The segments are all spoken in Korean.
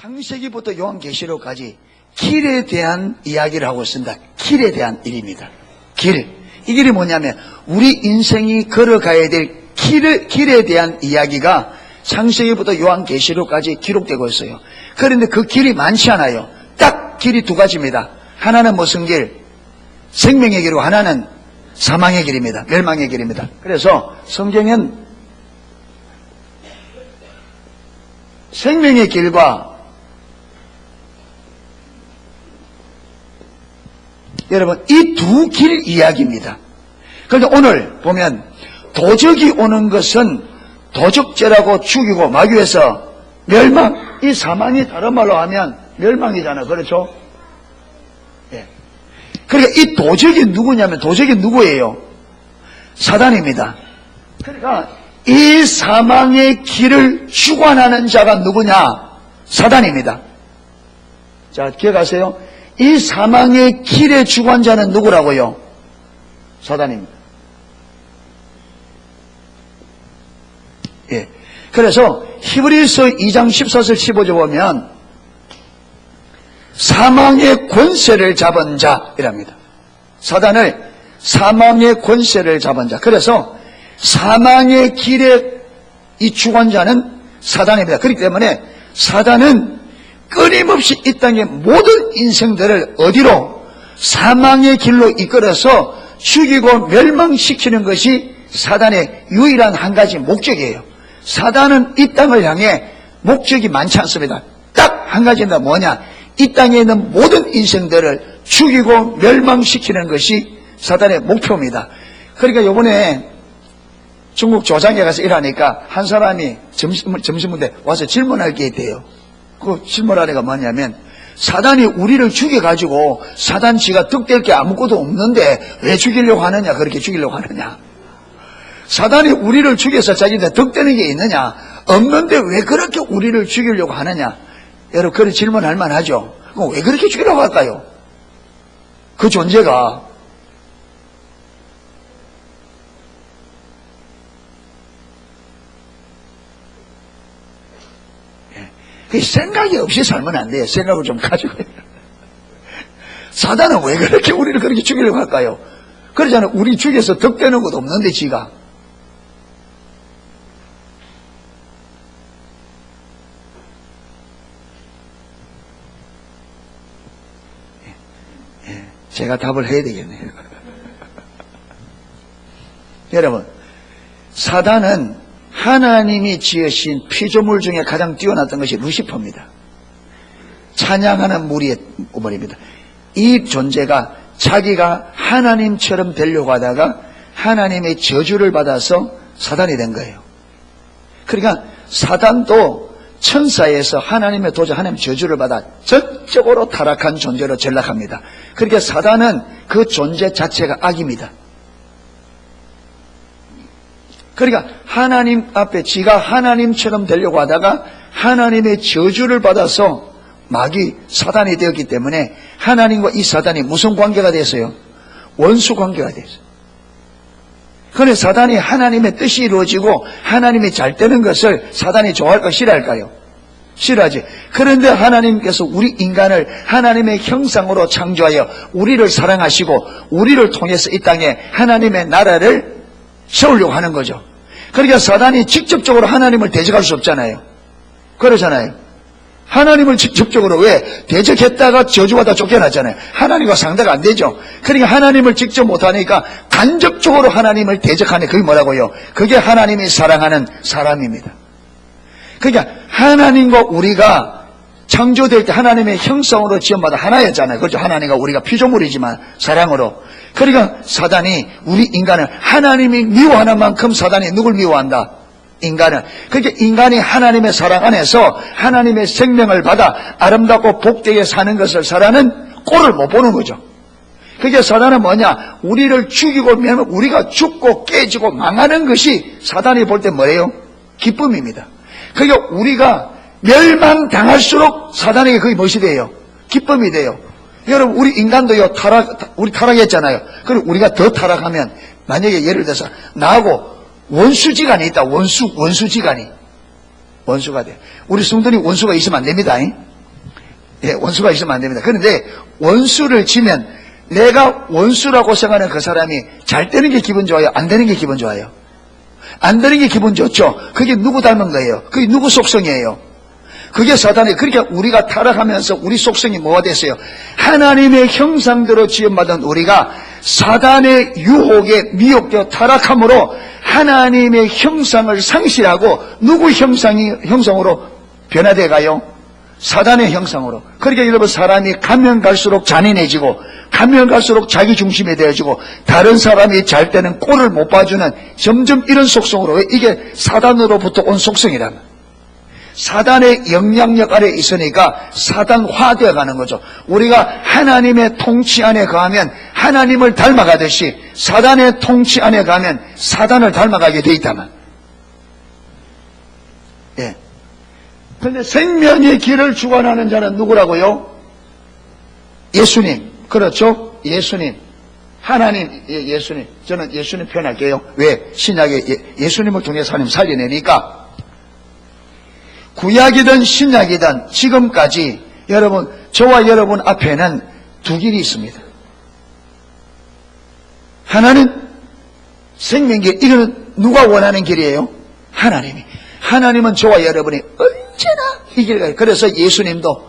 창세기부터 요한계시록까지 길에 대한 이야기를 하고 있습니다. 길에 대한 일입니다. 길. 이 길이 뭐냐면 우리 인생이 걸어가야 될 길에 대한 이야기가 창세기부터 요한계시록까지 기록되고 있어요. 그런데 그 길이 많지 않아요. 딱 길이 두 가지입니다. 하나는 무슨 길? 생명의 길이고 하나는 사망의 길입니다. 멸망의 길입니다. 그래서 성경은 생명의 길과 여러분 이 두 길 이야기입니다. 그런데 오늘 보면 도적이 오는 것은 도적죄라고 죽이고 마귀에서 멸망, 이 사망이 다른 말로 하면 멸망이잖아요. 그렇죠? 예. 그러니까 이 도적이 누구냐면 도적이 누구예요? 사단입니다. 그러니까 이 사망의 길을 주관하는 자가 누구냐? 사단입니다. 자, 기억하세요? 이 사망의 길의 주관자는 누구라고요? 사단입니다. 예. 그래서 히브리서 2장 14절 15절 보면 사망의 권세를 잡은 자이랍니다. 사단을 사망의 권세를 잡은 자. 그래서 사망의 길의 이 주관자는 사단입니다. 그렇기 때문에 사단은 끊임없이 이 땅의 모든 인생들을 어디로? 사망의 길로 이끌어서 죽이고 멸망시키는 것이 사단의 유일한 한 가지 목적이에요. 사단은 이 땅을 향해 목적이 많지 않습니다. 딱 한 가지입니다. 뭐냐? 이 땅에 있는 모든 인생들을 죽이고 멸망시키는 것이 사단의 목표입니다. 그러니까 요번에 중국 조장에 가서 일하니까 한 사람이 점심문에 와서 질문할 게 있대요. 그 질문하는 게 뭐냐면 사단이 우리를 죽여가지고 사단 지가 득될 게 아무것도 없는데 왜 죽이려고 하느냐? 그렇게 죽이려고 하느냐? 사단이 우리를 죽여서 자기한테 득되는 게 있느냐? 없는데 왜 그렇게 우리를 죽이려고 하느냐? 여러분 그런 질문할 만하죠? 그럼 왜 그렇게 죽이려고 할까요? 그 존재가 생각이 없이 살면 안 돼요. 생각을 좀 가지고. 사단은 왜 그렇게 우리를 그렇게 죽이려고 할까요? 그러잖아요. 우리 죽여서 득되는 것도 없는데 지가. 제가 답을 해야 되겠네요. 여러분, 사단은 하나님이 지으신 피조물 중에 가장 뛰어났던 것이 루시퍼입니다. 찬양하는 무리의 오벌입니다. 이 존재가 자기가 하나님처럼 되려고 하다가 하나님의 저주를 받아서 사단이 된 거예요. 그러니까 사단도 천사에서 하나님의 도저 하나님의 저주를 받아 전적으로 타락한 존재로 전락합니다. 그러니까 사단은 그 존재 자체가 악입니다. 그러니까 하나님 앞에 지가 하나님처럼 되려고 하다가 하나님의 저주를 받아서 마귀 사단이 되었기 때문에 하나님과 이 사단이 무슨 관계가 됐어요? 원수 관계가 됐어요. 그런데 사단이 하나님의 뜻이 이루어지고 하나님이 잘 되는 것을 사단이 좋아할까 싫어할까요? 싫어하지. 그런데 하나님께서 우리 인간을 하나님의 형상으로 창조하여 우리를 사랑하시고 우리를 통해서 이 땅에 하나님의 나라를 세우려고 하는 거죠. 그러니까 사단이 직접적으로 하나님을 대적할 수 없잖아요. 그러잖아요. 하나님을 직접적으로 왜? 대적했다가 저주받아 쫓겨났잖아요. 하나님과 상대가 안 되죠. 그러니까 하나님을 직접 못하니까 간접적으로 하나님을 대적하네. 그게 뭐라고요? 그게 하나님이 사랑하는 사람입니다. 그러니까 하나님과 우리가 창조될 때 하나님의 형상으로 지음받아 하나였잖아요. 그렇죠? 하나님과 우리가 피조물이지만 사랑으로. 그러니까 사단이 우리 인간을 하나님이 미워하는 만큼 사단이 누굴 미워한다? 인간을. 그러니까 인간이 하나님의 사랑 안에서 하나님의 생명을 받아 아름답고 복되게 사는 것을 사단은 꼴을 못 보는 거죠. 그러니까 사단은 뭐냐? 우리를 죽이고 멸망, 우리가 죽고 깨지고 망하는 것이 사단이 볼 때 뭐예요? 기쁨입니다. 그러니까 우리가 멸망당할수록 사단에게 그게 무엇이 돼요? 기쁨이 돼요. 여러분 우리 인간도요 우리 타락했잖아요. 그리고 우리가 더 타락하면 만약에 예를 들어서 나하고 원수지간이 있다. 원수지간이 원수가 돼. 우리 성도님 원수가 있으면 안 됩니다. 예, 원수가 있으면 안 됩니다. 그런데 원수를 지면 내가 원수라고 생각하는 그 사람이 잘 되는 게 기분 좋아요? 안 되는 게 기분 좋아요? 안 되는 게 기분 좋죠? 그게 누구 닮은 거예요? 그게 누구 속성이에요? 그게 사단이에요. 그러니까 우리가 타락하면서 우리 속성이 뭐가 됐어요? 하나님의 형상대로 지음받은 우리가 사단의 유혹에 미혹되어 타락함으로 하나님의 형상을 상실하고 누구 형상으로 변화돼 가요? 사단의 형상으로. 그러니까 여러분, 사람이 가면 갈수록 잔인해지고 가면 갈수록 자기 중심이 되어지고 다른 사람이 잘 때는 꼴을 못 봐주는 점점 이런 속성으로. 왜? 이게 사단으로부터 온 속성이라면, 사단의 영향력 아래에 있으니까 사단화되어 가는 거죠. 우리가 하나님의 통치 안에 거하면 하나님을 닮아가듯이 사단의 통치 안에 가면 사단을 닮아가게 돼 있다면. 예. 그런데 생명의 길을 주관하는 자는 누구라고요? 예수님. 그렇죠? 예수님. 하나님, 예수님. 저는 예수님 표현할게요. 왜? 신약에 예수님을 통해서 하나님 살려내니까. 구약이든 신약이든 지금까지 여러분, 저와 여러분 앞에는 두 길이 있습니다. 하나는 생명길. 이거는 누가 원하는 길이에요? 하나님이. 하나님은 저와 여러분이 언제나 이 길 가요. 그래서 예수님도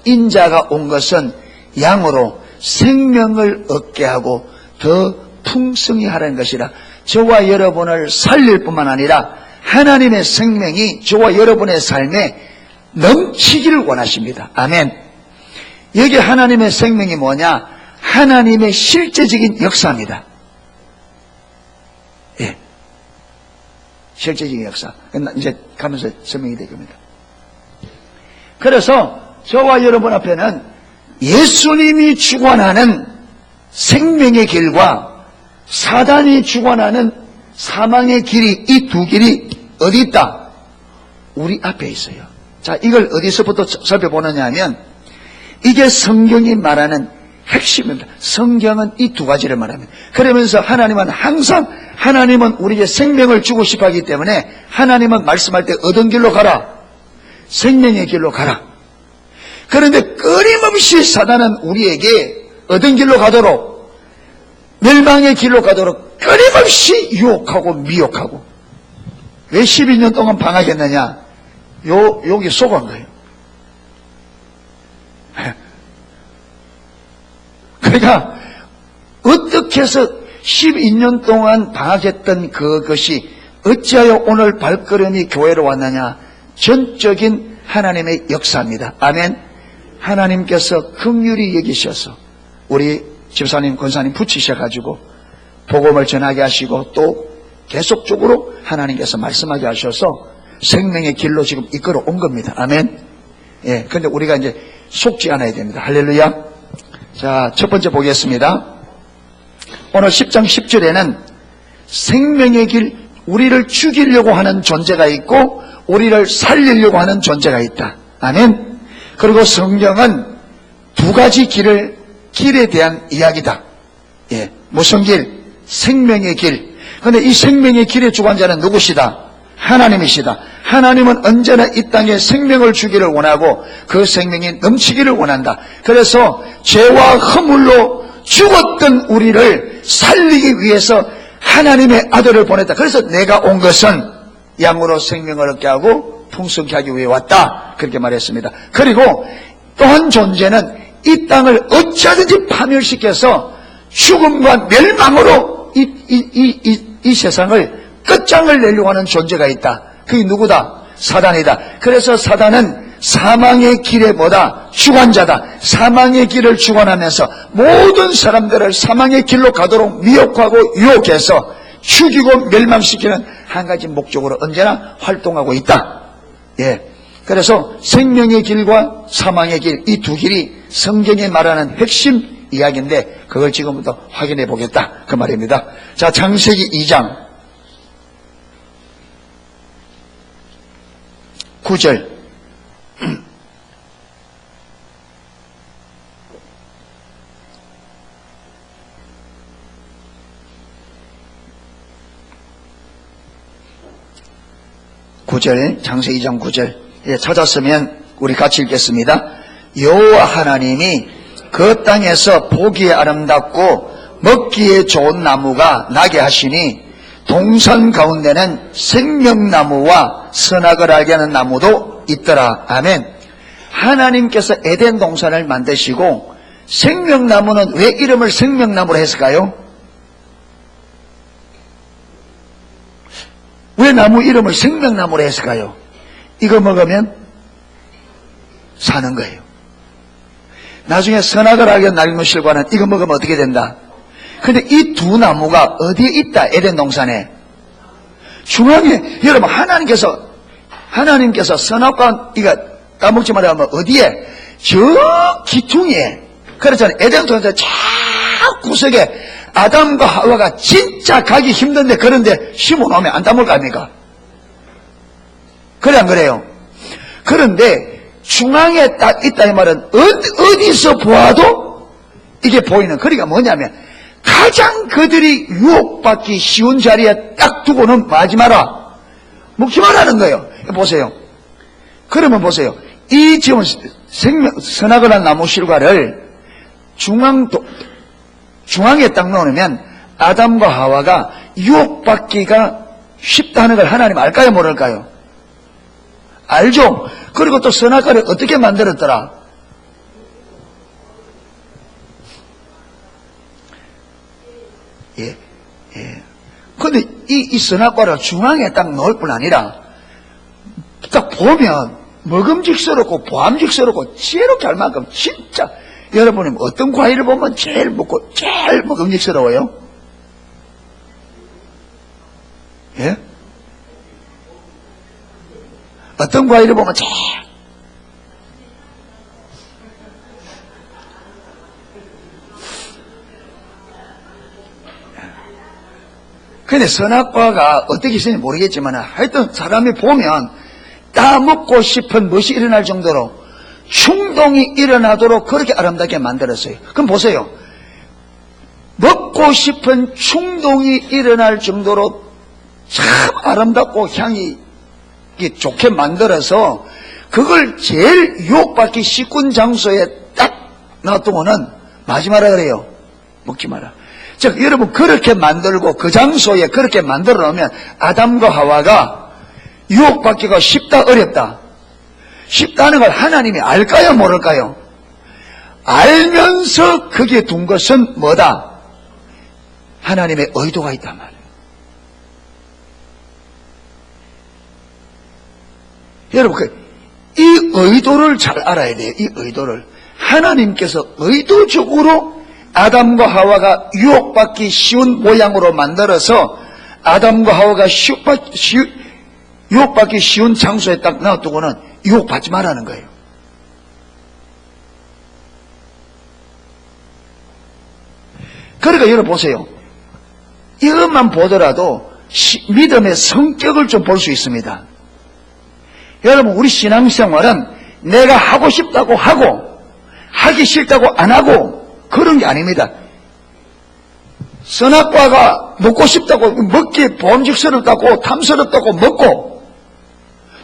인자가 온 것은 양으로 생명을 얻게 하고 더 풍성히 하라는 것이라, 저와 여러분을 살릴 뿐만 아니라 하나님의 생명이 저와 여러분의 삶에 넘치기를 원하십니다. 아멘. 여기 하나님의 생명이 뭐냐? 하나님의 실제적인 역사입니다. 예. 실제적인 역사. 이제 가면서 설명이 될 겁니다. 그래서 저와 여러분 앞에는 예수님이 주관하는 생명의 길과 사단이 주관하는 사망의 길이, 이 두 길이 어디 있다? 우리 앞에 있어요. 자, 이걸 어디서부터 살펴보느냐 하면, 이게 성경이 말하는 핵심입니다. 성경은 이 두 가지를 말합니다. 그러면서 하나님은 항상, 하나님은 우리에게 생명을 주고 싶어 하기 때문에 하나님은 말씀할 때 어떤 길로 가라? 생명의 길로 가라. 그런데 끊임없이 사단은 우리에게 어떤 길로 가도록? 멸망의 길로 가도록 끊임없이 유혹하고 미혹하고. 왜 12년 동안 방학했느냐? 여기 속은 거예요. 그러니까 어떻게 해서 12년 동안 방학했던 그것이 어찌하여 오늘 발걸음이 교회로 왔느냐? 전적인 하나님의 역사입니다. 아멘. 하나님께서 긍휼히 여기셔서 우리 집사님, 권사님 붙이셔가지고 복음을 전하게 하시고 또 계속적으로 하나님께서 말씀하게 하셔서 생명의 길로 지금 이끌어 온 겁니다. 아멘. 예. 근데 우리가 이제 속지 않아야 됩니다. 할렐루야. 자, 첫 번째 보겠습니다. 오늘 10장 10절에는 생명의 길, 우리를 죽이려고 하는 존재가 있고 우리를 살리려고 하는 존재가 있다. 아멘. 그리고 성경은 두 가지 길에 대한 이야기다. 예. 무슨 길? 생명의 길. 그런데 이 생명의 길의 주관자는 누구시다? 하나님이시다. 하나님은 언제나 이 땅에 생명을 주기를 원하고 그 생명이 넘치기를 원한다. 그래서 죄와 허물로 죽었던 우리를 살리기 위해서 하나님의 아들을 보냈다. 그래서 내가 온 것은 양으로 생명을 얻게 하고 풍성케 하기 위해 왔다. 그렇게 말했습니다. 그리고 또 한 존재는 이 땅을 어찌하든지 파멸시켜서 죽음과 멸망으로 이 세상을 끝장을 내려고 하는 존재가 있다. 그게 누구다? 사단이다. 그래서 사단은 사망의 길에 뭐다? 주관자다. 사망의 길을 주관하면서 모든 사람들을 사망의 길로 가도록 미혹하고 유혹해서 죽이고 멸망시키는 한 가지 목적으로 언제나 활동하고 있다. 예. 그래서 생명의 길과 사망의 길, 이 두 길이 성경에 말하는 핵심 이야기인데 그걸 지금부터 확인해 보겠다. 그 말입니다. 자, 창세기 2장 9절. 창세기 2장 9절. 예, 찾았으면 우리 같이 읽겠습니다. 여호와 하나님이 그 땅에서 보기에 아름답고 먹기에 좋은 나무가 나게 하시니 동산 가운데는 생명나무와 선악을 알게 하는 나무도 있더라. 아멘. 하나님께서 에덴 동산을 만드시고 생명나무는 왜 이름을 생명나무로 했을까요? 왜 나무 이름을 생명나무로 했을까요? 이거 먹으면 사는 거예요. 나중에 선악을 알게 하는 나무 실과는 이거 먹으면 어떻게 된다? 근데 이 두 나무가 어디에 있다? 에덴 동산에 중앙에. 여러분, 하나님께서 선악과 이거 따먹지 말라면 어디에? 저 기퉁에. 그렇잖아요. 에덴 동산 저 구석에 아담과 하와가 진짜 가기 힘든데 그런데 심어놓으면 안 따먹을 거 아닙니까? 그래 안 그래요? 그런데 중앙에 딱 있다 이 말은 어디서 보아도 이게 보이는. 그러니까 뭐냐면 가장 그들이 유혹받기 쉬운 자리에 딱 두고는 하지 마라. 먹지 말라는 거예요. 보세요. 그러면 보세요. 이 지금 선악을 한 나무 실과를 중앙에 딱 넣으면 아담과 하와가 유혹받기가 쉽다는 걸 하나님 알까요? 모를까요? 알죠? 그리고 또 선악과를 어떻게 만들었더라? 예. 근데 이 선악과를 중앙에 딱 넣을 뿐 아니라 딱 보면 먹음직스럽고 보암직스럽고 지혜롭게 할 만큼 진짜. 여러분이 어떤 과일을 보면 제일 먹고 제일 먹음직스러워요? 예? 어떤 과일을 보면 제일 근데 선악과가 어떻게 있는지 모르겠지만 하여튼 사람이 보면 따먹고 싶은 것이 일어날 정도로 충동이 일어나도록 그렇게 아름답게 만들었어요. 그럼 보세요. 먹고 싶은 충동이 일어날 정도로 참 아름답고 향이 좋게 만들어서 그걸 제일 유혹받기 쉬운 장소에 딱 놔두고는 마지 마라 그래요. 먹지 마라. 즉 여러분 그렇게 만들고 그 장소에 그렇게 만들어 놓으면 아담과 하와가 유혹받기가 쉽다 어렵다? 쉽다는 걸 하나님이 알까요 모를까요? 알면서 거기에 둔 것은 뭐다? 하나님의 의도가 있단 말이에요. 여러분 이 의도를 잘 알아야 돼요. 이 의도를. 하나님께서 의도적으로 아담과 하와가 유혹받기 쉬운 모양으로 만들어서 아담과 하와가 유혹받기 쉬운 장소에 딱 놔두고는 유혹받지 말라는 거예요. 그러니까 여러분 보세요. 이것만 보더라도 믿음의 성격을 좀 볼 수 있습니다. 여러분 우리 신앙생활은 내가 하고 싶다고 하고 하기 싫다고 안 하고 그런 게 아닙니다. 선악과가 먹고 싶다고 먹기 보험직스럽다고 탐스럽다고 먹고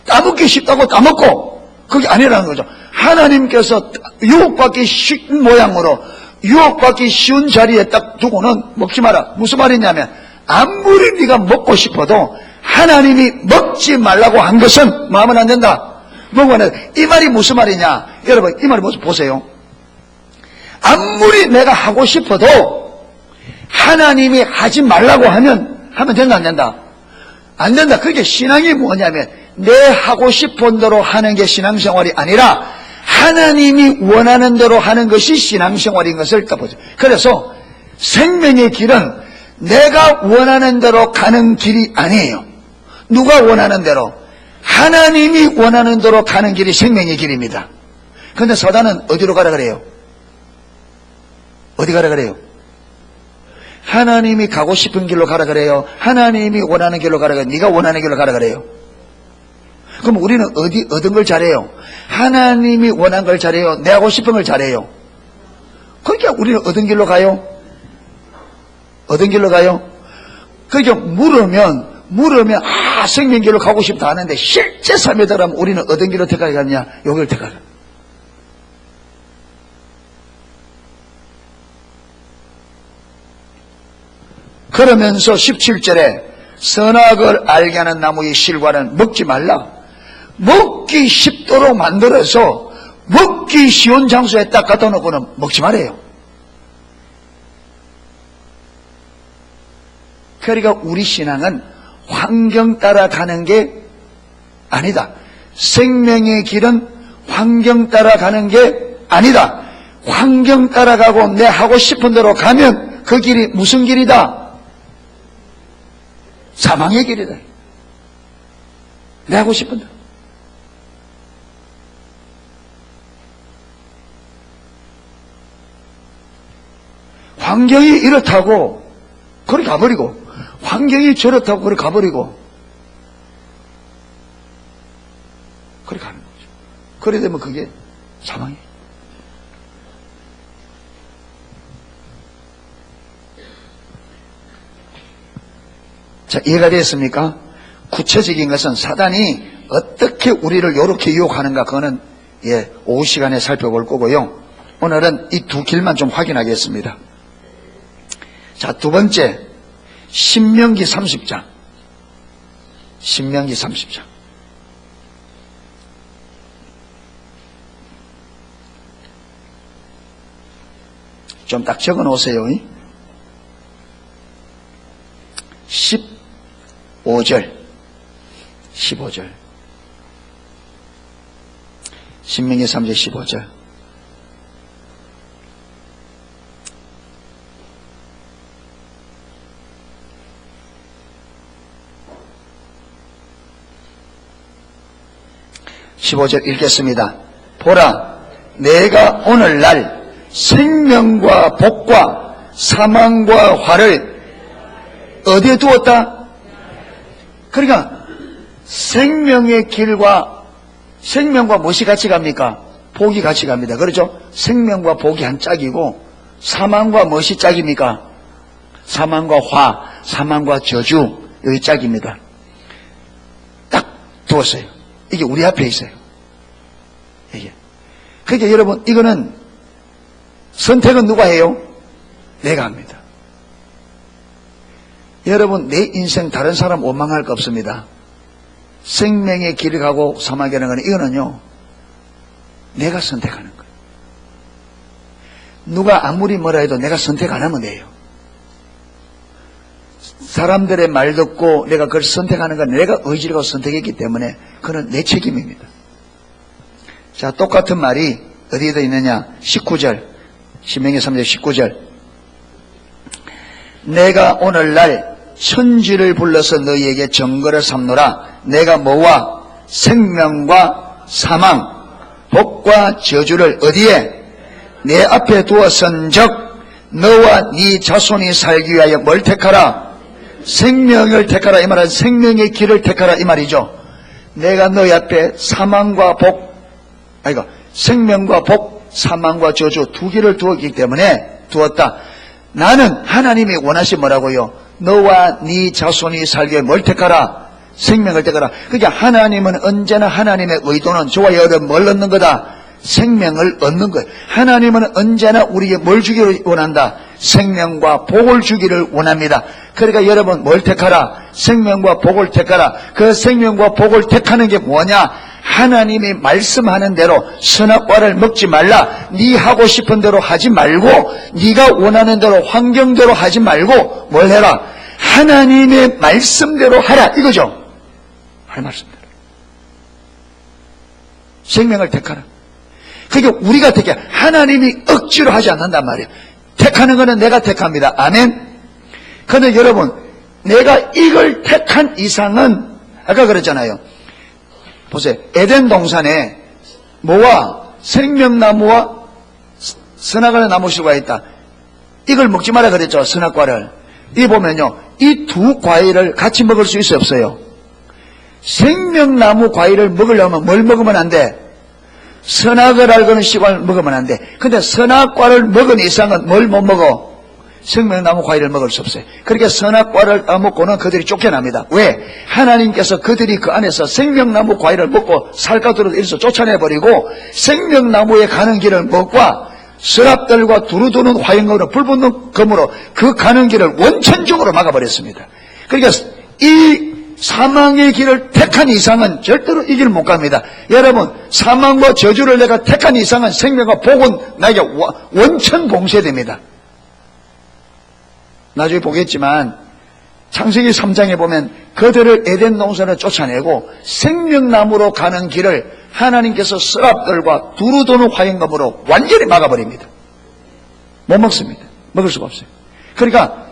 따먹기 쉽다고 따먹고 그게 아니라는 거죠. 하나님께서 유혹받기 쉬운 모양으로 유혹받기 쉬운 자리에 딱 두고는 먹지 마라. 무슨 말이냐면 아무리 네가 먹고 싶어도 하나님이 먹지 말라고 한 것은 마음은 안 된다. 먹으면 이 말이 무슨 말이냐? 여러분 이 말이 보세요. 아무리 내가 하고 싶어도 하나님이 하지 말라고 하면 된다 안 된다? 안 된다. 그게 신앙이 뭐냐면 내 하고 싶은 대로 하는 게 신앙생활이 아니라 하나님이 원하는 대로 하는 것이 신앙생활인 것을 보죠. 그래서 생명의 길은 내가 원하는 대로 가는 길이 아니에요. 누가 원하는 대로? 하나님이 원하는 대로 가는 길이 생명의 길입니다. 그런데 사단은 어디로 가라 그래요? 어디 가라 그래요? 하나님이 가고 싶은 길로 가라 그래요? 하나님이 원하는 길로 가라 그래요? 네가 원하는 길로 가라 그래요? 그럼 우리는 어떤 걸 잘해요? 하나님이 원하는 걸 잘해요? 내 하고 싶은 걸 잘해요? 그러니까 우리는 어떤 길로 가요? 어떤 길로 가요? 그러니까 물으면 생명길로 가고 싶다 하는데 실제 삶에 들어가면 우리는 어떤 길로 택하겠냐? 여기를 택하라. 그러면서 17절에 선악을 알게 하는 나무의 실과는 먹지 말라. 먹기 쉽도록 만들어서 먹기 쉬운 장소에 딱 갖다 놓고는 먹지 말아요. 그러니까 우리 신앙은 환경 따라가는 게 아니다. 생명의 길은 환경 따라가는 게 아니다. 환경 따라가고 내 하고 싶은 대로 가면 그 길이 무슨 길이다? 사망의 길이다. 내 하고 싶은 대로. 환경이 이렇다고 그리 가버리고, 환경이 저렇다고 그리 가버리고, 그리 가는 거죠. 그래 되면 그게 사망이에요. 자, 이해가 됐습니까? 구체적인 것은 사단이 어떻게 우리를 이렇게 유혹하는가, 그거는 오후 시간에 살펴볼 거고요. 오늘은 이 두 길만 좀 확인하겠습니다. 자, 두 번째, 신명기 30장. 신명기 30장. 좀 딱 적어 놓으세요. 15절. 15절. 신명기 3장 15절. 읽겠습니다. 보라, 내가 오늘날 생명과 복과 사망과 화를 어디에 두었다? 그러니까 생명의 길과 생명과 무엇이 같이 갑니까? 복이 같이 갑니다. 그렇죠? 생명과 복이 한 짝이고 사망과 무엇이 짝입니까? 사망과 화, 사망과 저주, 여기 짝입니다. 딱 두었어요. 이게 우리 앞에 있어요. 이게. 그러니까 여러분, 이거는 선택은 누가 해요? 내가 합니다. 여러분, 내 인생 다른 사람 원망할 거 없습니다. 생명의 길을 가고 사망에 가는 거는 이거는요, 내가 선택하는 거예요. 누가 아무리 뭐라 해도 내가 선택 안 하면 돼요. 사람들의 말 듣고 내가 그걸 선택하는 건 내가 의지를 가지고 선택했기 때문에 그건 내 책임입니다. 자, 똑같은 말이 어디에 있느냐? 19절. 신명기 3장 19절. 내가 오늘날 천지를 불러서 너희에게 정거를 삼노라. 내가 뭐와 생명과 사망, 복과 저주를 어디에? 내 앞에 두었은즉 너와 네 자손이 살기 위하여 뭘 택하라? 생명을 택하라. 이 말은 생명의 길을 택하라 이 말이죠. 내가 너희 앞에 사망과 복, 생명과 복, 사망과 저주 두 길을 두었기 때문에 두었다. 나는 하나님이 원하시 뭐라고요? 너와 네 자손이 살기에 뭘 택하라? 생명을 택하라. 그러니까 하나님은 언제나 하나님의 의도는 저와 여러분 뭘 얻는 거다? 생명을 얻는 거예요. 하나님은 언제나 우리에게 뭘 주기를 원한다? 생명과 복을 주기를 원합니다. 그러니까 여러분 뭘 택하라? 생명과 복을 택하라. 그 생명과 복을 택하는 게 뭐냐? 하나님이 말씀하는 대로 선악과를 먹지 말라. 네 하고 싶은 대로 하지 말고, 네가 원하는 대로 환경대로 하지 말고 뭘 해라? 하나님의 말씀대로 하라 이거죠. 하나님 말씀대로 생명을 택하라. 그게 우리가 택해. 하나님이 억지로 하지 않는단 말이에요. 택하는 거는 내가 택합니다. 아멘. 그런데 여러분, 내가 이걸 택한 이상은 아까 그랬잖아요. 보세요. 에덴 동산에 뭐와 생명나무와 선악과의 나무실과가 있다. 이걸 먹지 마라 그랬죠. 선악과를. 이 보면요, 이 두 과일을 같이 먹을 수 있어요, 없어요? 생명나무 과일을 먹으려면 뭘 먹으면 안 돼? 선악을 알고는 씨과를 먹으면 안 돼. 근데 선악과를 먹은 이상은 뭘 못 먹어? 생명나무 과일을 먹을 수 없어요. 그러니까 선악과를 따먹고는 그들이 쫓겨납니다. 왜? 하나님께서 그들이 그 안에서 생명나무 과일을 먹고 살까 들어서 이래서 쫓아내버리고 생명나무에 가는 길을 먹고 서랍들과 두루두는 화형검으로 불붙는 검으로 그 가는 길을 원천적으로 막아버렸습니다. 그러니까 이 사망의 길을 택한 이상은 절대로 이 길을 못 갑니다. 여러분, 사망과 저주를 내가 택한 이상은 생명과 복은 나에게 원천 봉쇄됩니다. 나중에 보겠지만 창세기 3장에 보면 그들을 에덴 동산을 쫓아내고 생명나무로 가는 길을 하나님께서 서랍들과 두루도는 화형검으로 완전히 막아버립니다. 못 먹습니다. 먹을 수가 없어요. 그러니까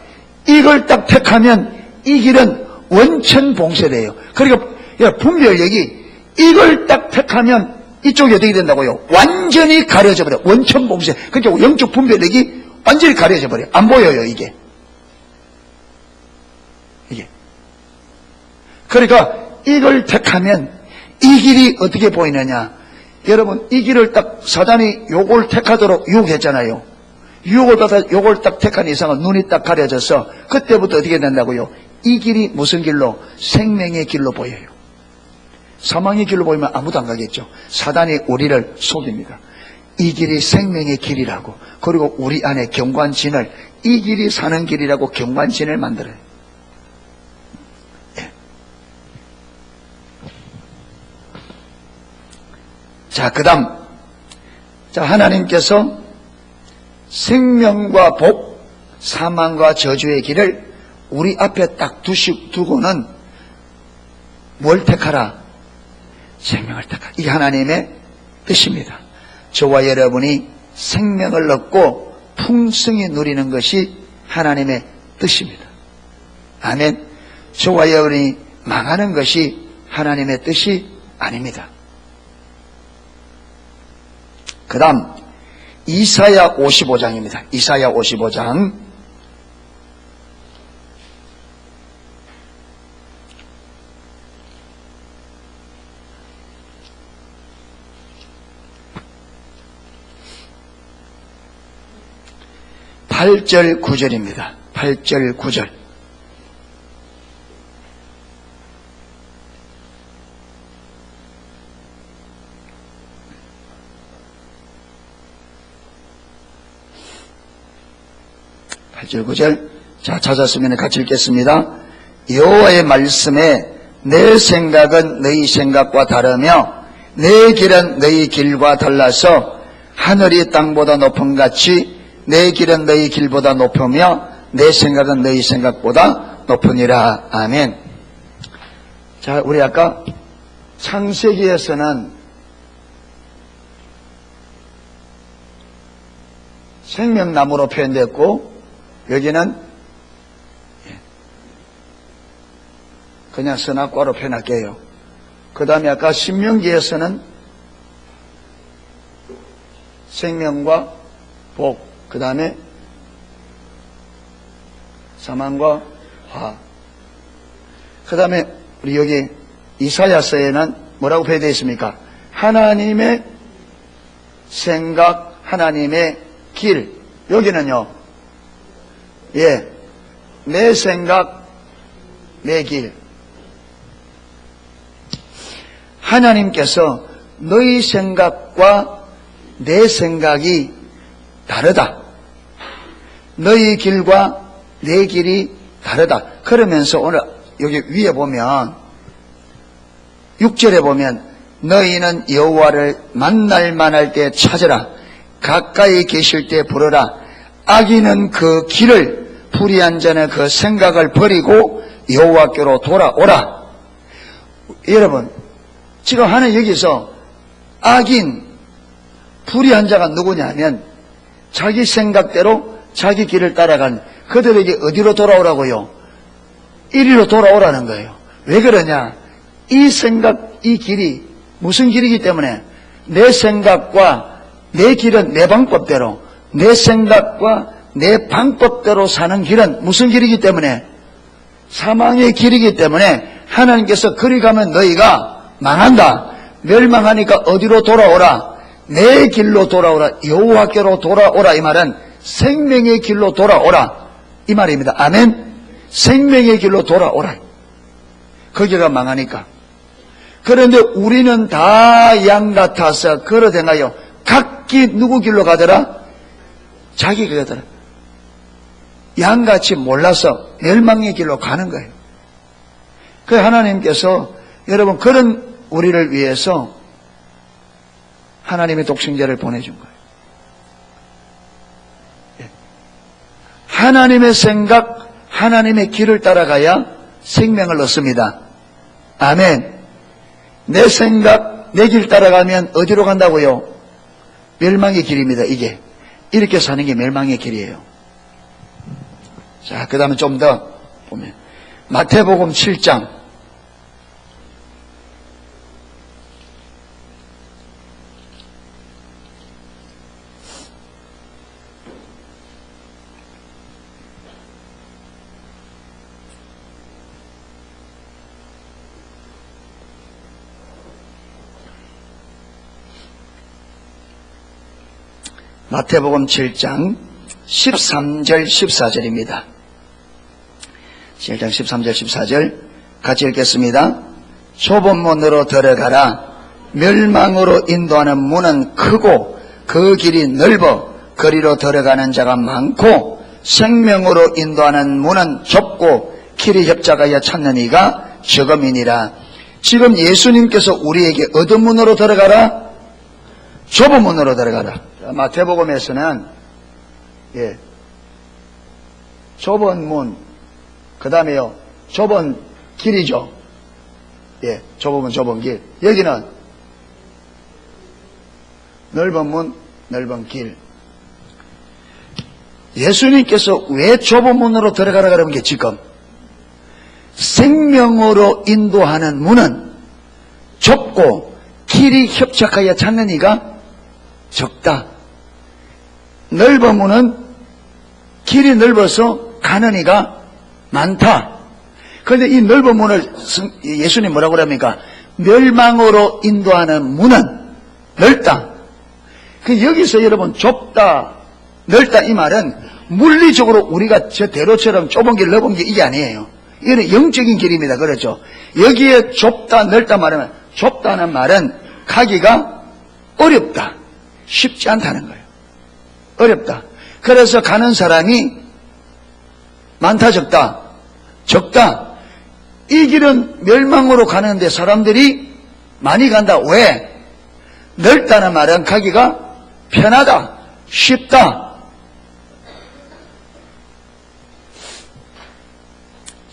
이걸 딱 택하면 이 길은 원천 봉쇄돼요. 그러니까 분별력이 이걸 딱 택하면 이쪽이 어떻게 된다고요? 완전히 가려져 버려요. 원천 봉쇄. 그러니까 영적 분별력이 완전히 가려져 버려요. 안 보여요, 이게. 그러니까 이걸 택하면 이 길이 어떻게 보이느냐? 여러분, 이 길을 딱 사단이 요걸 택하도록 유혹했잖아요. 유혹을 받아 요걸 딱 택한 이상은 눈이 딱 가려져서 그때부터 어떻게 된다고요? 이 길이 무슨 길로? 생명의 길로 보여요. 사망의 길로 보이면 아무도 안 가겠죠. 사단이 우리를 속입니다. 이 길이 생명의 길이라고. 그리고 우리 안에 경관진을, 이 길이 사는 길이라고 경관진을 만들어요. 자, 그 다음. 자, 하나님께서 생명과 복, 사망과 저주의 길을 우리 앞에 딱 두고는 뭘 택하라? 생명을 택하라. 이게 하나님의 뜻입니다. 저와 여러분이 생명을 얻고 풍성히 누리는 것이 하나님의 뜻입니다. 아멘. 저와 여러분이 망하는 것이 하나님의 뜻이 아닙니다. 그 다음 이사야 55장입니다. 이사야 55장 8절 9절입니다. 8절 9절. 자, 찾았으면 같이 읽겠습니다. 여호와의 말씀에 내 생각은 너희 생각과 다르며 내 길은 너희 길과 달라서 하늘이 땅보다 높음 같이 내 길은 너희 길보다 높으며 내 생각은 너희 생각보다 높으니라. 아멘. 자, 우리 아까 창세기에서는 생명나무로 표현됐고 여기는 그냥 선악과로 표현할게요. 그 다음에 아까 신명기에서는 생명과 복, 그 다음에 사망과 화. 그 다음에 우리 여기 이사야서에는 뭐라고 표현되어 있습니까? 하나님의 생각, 하나님의 길. 여기는요, 내 생각, 내 길. 하나님께서 너희 생각과 내 생각이 다르다. 너희 길과 내 길이 다르다. 그러면서 오늘 여기 위에 보면 6절에 보면 너희는 여호와를 만날 만할 때 찾으라. 가까이 계실 때 부르라. 악인은 그 길을 불의한 자는 그 생각을 버리고 여호와께로 돌아오라. 여러분, 지금 하는 여기서 악인, 불의한 자가 누구냐면 자기 생각대로 자기 길을 따라간 그들에게 어디로 돌아오라고요? 이리로 돌아오라는 거예요. 왜 그러냐? 이 생각, 이 길이 무슨 길이기 때문에 내 생각과 내 길은 내 방법대로, 내 생각과 내 방법대로 사는 길은 무슨 길이기 때문에? 사망의 길이기 때문에 하나님께서 그리 가면 너희가 망한다. 멸망하니까 어디로 돌아오라? 내 길로 돌아오라. 여호와께로 돌아오라. 이 말은 생명의 길로 돌아오라. 이 말입니다. 아멘. 생명의 길로 돌아오라. 거기가 망하니까. 그런데 우리는 다 양 같아서 걸어다녀요. 각기 누구 길로 가더라? 자기가 그러더라. 양같이 몰라서 멸망의 길로 가는 거예요. 그 하나님께서 여러분 그런 우리를 위해서 하나님의 독생자를 보내준 거예요. 하나님의 생각, 하나님의 길을 따라가야 생명을 얻습니다. 아멘. 내 생각, 내 길 따라가면 어디로 간다고요? 멸망의 길입니다. 이게 이렇게 사는 게 멸망의 길이에요. 자, 그 다음에 좀 더 보면 마태복음 7장 마태복음 7장 13절 14절입니다. 7장 13절 14절 같이 읽겠습니다. 좁은 문으로 들어가라. 멸망으로 인도하는 문은 크고 그 길이 넓어 거리로 들어가는 자가 많고 생명으로 인도하는 문은 좁고 길이 협착하여 찾는 이가 적음이니라. 지금 예수님께서 우리에게 어떤 문으로 들어가라? 좁은 문으로 들어가라. 마태복음에서는 좁은 문, 그 다음에요 좁은 길이죠. 좁은 문, 좁은 길. 여기는 넓은 문, 넓은 길. 예수님께서 왜 좁은 문으로 들어가라 그러는 게 지금 생명으로 인도하는 문은 좁고 길이 협착하여 찾는 이가 적다. 넓은 문은 길이 넓어서 가는 이가 많다. 그런데 이 넓은 문을 예수님 뭐라고 그럽니까? 멸망으로 인도하는 문은 넓다. 여기서 여러분 좁다, 넓다 이 말은 물리적으로 우리가 저 대로처럼 좁은 길, 넓은 길 이게 아니에요. 이거는 영적인 길입니다. 그렇죠? 여기에 좁다, 넓다 말하면 좁다는 말은 가기가 어렵다. 쉽지 않다는 거예요. 어렵다. 그래서 가는 사람이 많다, 적다? 적다. 이 길은 멸망으로 가는데 사람들이 많이 간다. 왜? 넓다는 말은 가기가 편하다, 쉽다.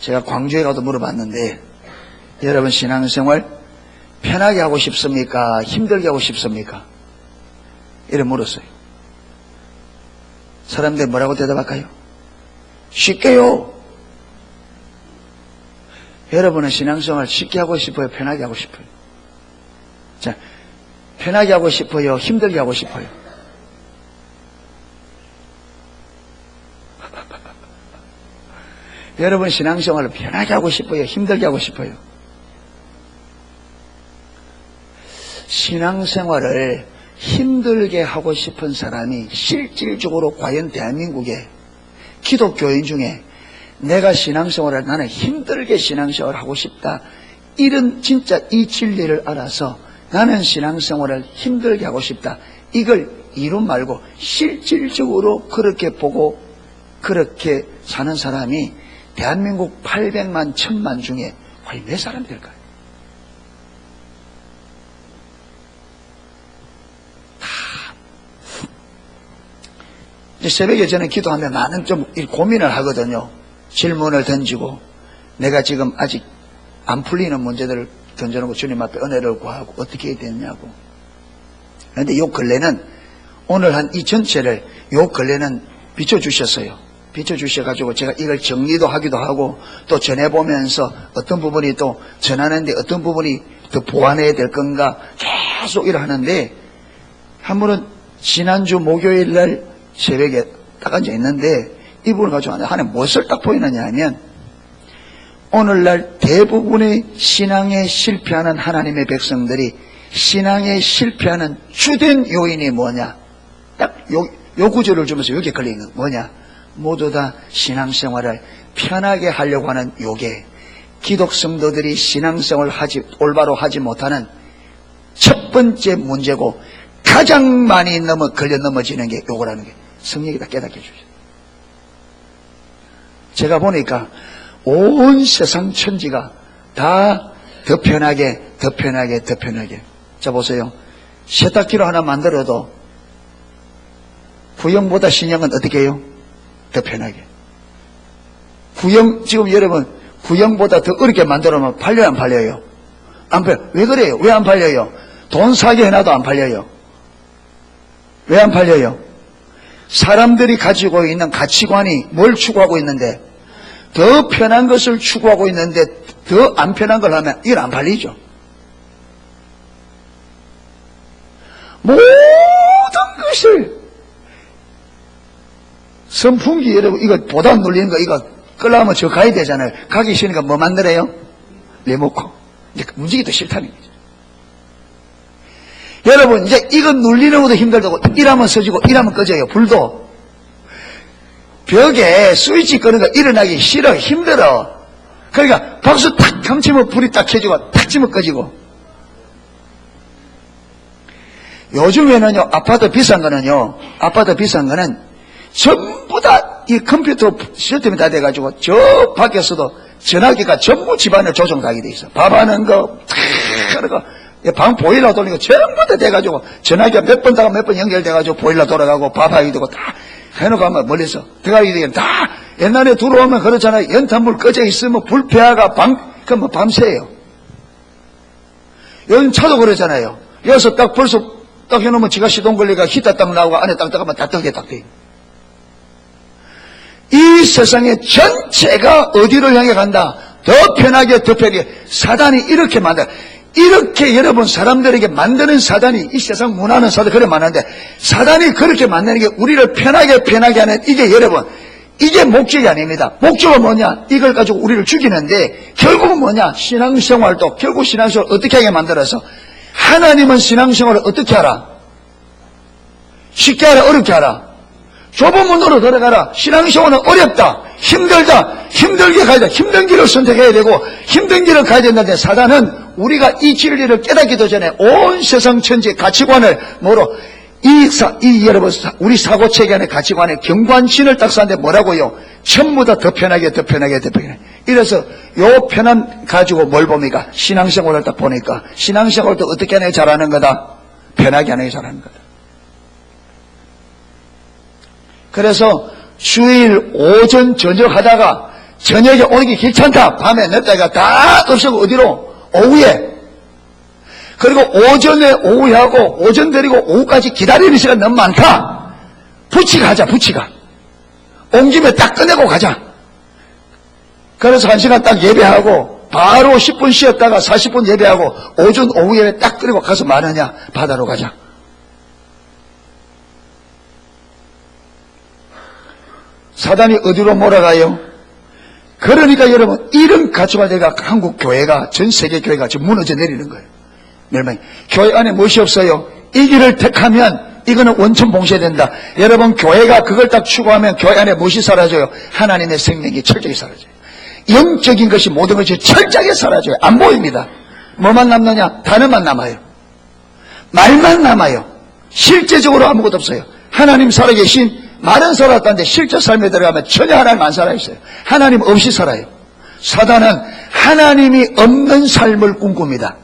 제가 광주에 가도 물어봤는데 여러분 신앙생활 편하게 하고 싶습니까? 힘들게 하고 싶습니까? 이래 물었어요. 사람들 뭐라고 대답할까요? 쉽게요. 여러분은 신앙생활 쉽게 하고 싶어요? 편하게 하고 싶어요? 자, 편하게 하고 싶어요? 힘들게 하고 싶어요? 여러분 신앙생활을 편하게 하고 싶어요? 힘들게 하고 싶어요? 신앙생활을 힘들게 하고 싶은 사람이 실질적으로 과연 대한민국에 기독교인 중에 내가 신앙생활을 나는 힘들게 신앙생활을 하고 싶다, 이런 진짜 이 진리를 알아서 나는 신앙생활을 힘들게 하고 싶다, 이걸 이론 말고 실질적으로 그렇게 보고 그렇게 사는 사람이 대한민국 800만 1000만 중에 과연 몇 사람이 될까요? 새벽에 저는 기도하면 많은 좀 고민을 하거든요. 질문을 던지고 내가 지금 아직 안 풀리는 문제들을 던져놓고 주님 앞에 은혜를 구하고 어떻게 해야 되느냐고. 그런데 요 근래는 오늘 한 이 전체를 요 근래는 비춰주셨어요. 비춰주셔가지고 제가 이걸 정리도 하기도 하고 또 전해보면서 어떤 부분이 또 전하는데 어떤 부분이 더 보완해야 될 건가 계속 일을 하는데, 한 번은 지난주 목요일 날 새벽에 딱 앉아 있는데 이 부분을 가지고 하나님 무엇을 딱 보이느냐 하면, 오늘날 대부분의 신앙에 실패하는 하나님의 백성들이 신앙에 실패하는 주된 요인이 뭐냐, 딱 요 구절을 주면서 여기에 걸리는 거 뭐냐, 모두 다 신앙생활을 편하게 하려고 하는 요게, 기독 성도들이 신앙생활을 올바로 하지 못하는 첫 번째 문제고 가장 많이 걸려 넘어지는 게 요거라는 게, 성령이 다 깨닫게 해주죠. 제가 보니까 온 세상 천지가 다 더 편하게, 더 편하게, 더 편하게. 자, 보세요. 세탁기로 하나 만들어도 구형보다 신형은 어떻게 해요? 더 편하게. 구형, 지금 여러분, 구형보다 더 어렵게 만들어놓으면 팔려요, 안 팔려요? 안 팔려요. 왜 그래요? 왜 안 팔려요? 돈 사게 해놔도 안 팔려요. 왜 안 팔려요? 사람들이 가지고 있는 가치관이 뭘 추구하고 있는데, 더 편한 것을 추구하고 있는데, 더 안 편한 걸 하면 이건 안 팔리죠. 모든 것을, 선풍기 여러분, 이거 보다 눌리는 거, 이거 끌려면 저 가야 되잖아요. 가기 싫으니까 뭐 만들어요? 리모컨. 이제 움직이기도 싫다는 거죠. 여러분, 이제 이거 눌리는 것도 힘들다고, 이러면 서지고, 이러면 꺼져요. 불도. 벽에 스위치 끄는 거 일어나기 싫어. 힘들어. 그러니까 박수 탁 감치면 불이 딱 켜지고, 탁 치면 꺼지고. 요즘에는요, 아파트 비싼 거는 전부 다 이 컴퓨터 시스템이 다 돼가지고, 저 밖에서도 전화기가 전부 집안에 조정하게 돼 있어. 밥하는 거, 그러고, 방 보일러 돌리고 전부 다 돼가지고, 전화기가 몇 번 다가 몇 번 연결돼가지고, 보일러 돌아가고, 밥하게 되고, 다 해놓고 하면 멀리서 들어가게 되면 다, 옛날에 들어오면 그렇잖아요. 연탄불 꺼져 있으면 불폐화가 그럼 밤새요. 요즘 차도 그러잖아요. 여기서 딱 벌써 딱 해놓으면 지가 시동 걸리가 히터 딱 나오고 안에 딱 들어가면 다 뜨게 딱 돼. 이 세상의 전체가 어디로 향해 간다? 더 편하게, 더 편하게. 사단이 이렇게 만들어. 이렇게 여러분 사람들에게 만드는 사단이, 이 세상 문화는 사단 그래 많은데, 사단이 그렇게 만드는 게 우리를 편하게 하는, 이게 여러분, 이게 목적이 아닙니다. 목적은 뭐냐? 이걸 가지고 우리를 죽이는데, 결국은 뭐냐? 신앙생활도, 결국 신앙생활을 어떻게 하게 만들어서, 하나님은 신앙생활을 어떻게 하라? 쉽게 하라? 어렵게 하라? 좁은 문으로 들어가라. 신앙생활은 어렵다, 힘들다, 힘들게 가야 돼. 힘든 길을 선택해야 되고, 힘든 길을 가야 된다는데, 사단은 우리가 이 진리를 깨닫기도 전에 온 세상 천지의 가치관을 뭐로, 여러분, 우리 사고체계 안의 가치관의 경관신을 딱 쌓는데 뭐라고요? 전부 다 더 편하게, 더 편하게, 더 편하게. 이래서 요 편함 가지고 뭘 봅니까? 신앙생활을 딱 보니까, 신앙생활도 어떻게 하는 게 잘하는 거다? 편하게 하는 게 잘하는 거다. 그래서 주일 오전 저녁 하다가 저녁에 오는 게 귀찮다. 밤에 늦다가 다 없애고 어디로? 오후에. 그리고 오전에 오후에 하고 오전 데리고 오후까지 기다리는 시간 너무 많다. 부치가 하자. 부치가. 온 김에 딱 끝내고 가자. 그래서 1시간 딱 예배하고 바로 10분 쉬었다가 40분 예배하고 오전 오후 예배 딱 끝내고 가서 뭐 하느냐? 바다로 가자. 사단이 어디로 몰아가요? 그러니까 여러분, 이런 가치관대가 한국 교회가, 전 세계 교회가 지금 무너져 내리는 거예요. 멸망이. 교회 안에 무엇이 없어요? 이 길을 택하면 이거는 원천 봉쇄된다. 여러분, 교회가 그걸 딱 추구하면 교회 안에 무엇이 사라져요? 하나님의 생명이 철저히 사라져요. 영적인 것이 모든 것이 철저하게 사라져요. 안 보입니다. 뭐만 남느냐? 단어만 남아요. 말만 남아요. 실제적으로 아무것도 없어요. 하나님 살아계신, 말은 살았다는데 실제 삶에 들어가면 전혀 하나님 안 살아있어요. 하나님 없이 살아요. 사단은 하나님이 없는 삶을 꿈꿉니다.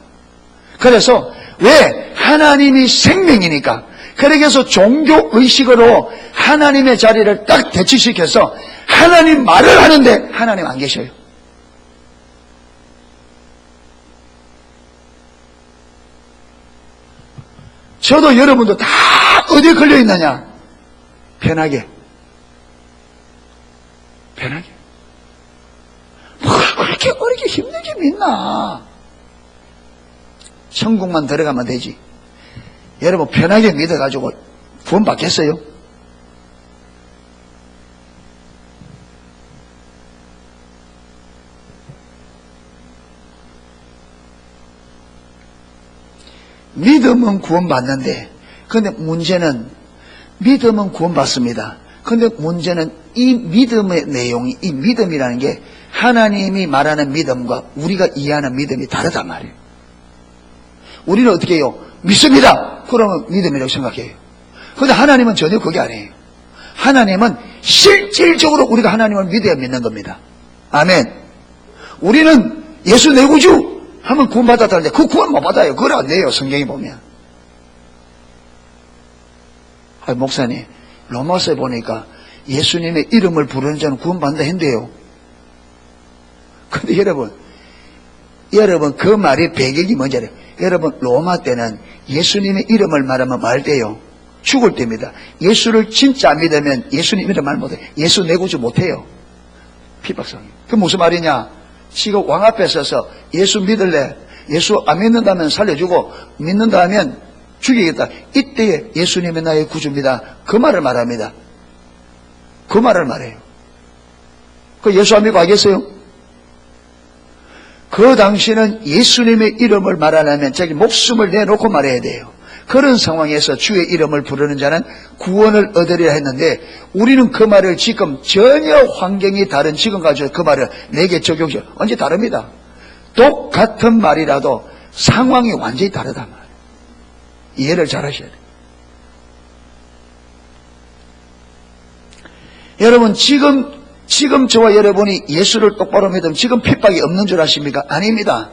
그래서 왜? 하나님이 생명이니까. 그래서 종교의식으로 하나님의 자리를 딱 대치시켜서 하나님 말을 하는데 하나님 안 계셔요. 저도 여러분도 다 어디에 걸려 있느냐? 편하게. 편하게. 뭘 그렇게 어렵게 힘들게 믿나? 천국만 들어가면 되지. 여러분, 편하게 믿어가지고 구원 받겠어요? 믿음은 구원 받는데, 근데 문제는, 믿음은 구원받습니다. 그런데 문제는 이 믿음의 내용이, 이 믿음이라는 게 하나님이 말하는 믿음과 우리가 이해하는 믿음이 다르단 말이에요. 우리는 어떻게 해요? 믿습니다. 그러면 믿음이라고 생각해요. 그런데 하나님은 전혀 그게 아니에요. 하나님은 실질적으로 우리가 하나님을 믿어야 믿는 겁니다. 아멘. 우리는 예수 내 구주 하면 구원받았다는데 그 구원 못 받아요. 그걸 안 돼요. 성경에 보면. 목사님, 로마서에 보니까 예수님의 이름을 부르는 자는 구원받는다 했는데요. 근데 여러분 그 말의 배경이 뭔지 알아요? 여러분 로마 때는 예수님의 이름을 말하면 말 돼요. 죽을 때입니다. 예수를 진짜 안 믿으면 예수님 이름 말 못해요. 예수 내 구주 못해요. 핍박성. 그 무슨 말이냐? 지금 왕 앞에 서서 예수 믿을래? 예수 안 믿는다면 살려주고 믿는다 하면 죽이겠다. 이때에 예수님이 나의 구주입니다. 그 말을 말합니다. 그 말을 말해요. 그 예수 안 믿고 알겠어요? 그 당시는 예수님의 이름을 말하려면 자기 목숨을 내놓고 말해야 돼요. 그런 상황에서 주의 이름을 부르는 자는 구원을 얻으리라 했는데 우리는 그 말을 지금 전혀 환경이 다른 지금 가지고 그 말을 내게 적용해요. 언제 다릅니다. 똑같은 말이라도 상황이 완전히 다르단 말이에요. 이해를 잘 하셔야 돼요. 여러분 지금 저와 여러분이 예수를 똑바로 믿으면 지금 핍박이 없는 줄 아십니까? 아닙니다.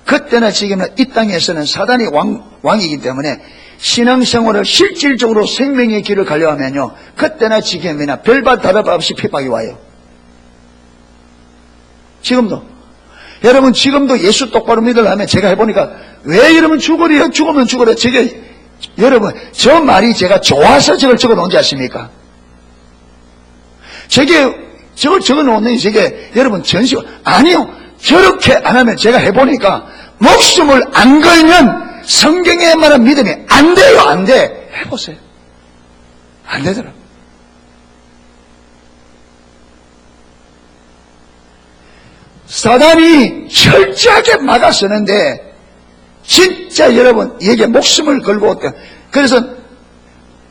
그때나 지금은 이 땅에서는 사단이 왕이기 때문에 신앙생활을 실질적으로 생명의 길을 가려하면요 그때나 지금이나 별반 다를 바 없이 핍박이 와요. 지금도 여러분 지금도 예수 똑바로 믿으려면 제가 해보니까 왜 여러분 죽으려 죽으면 죽으려 저게 여러분 저 말이 제가 좋아서 저걸 적어놓은지 아십니까? 저걸 적어놓는 저게 여러분 전시가 아니요. 저렇게 안 하면 제가 해보니까 목숨을 안 걸면 성경에 말한 믿음이 안 돼요. 안 돼. 해보세요. 안 되더라고요. 사단이 철저하게 막아서는데 진짜 여러분 얘게 목숨을 걸고 왔대요. 그래서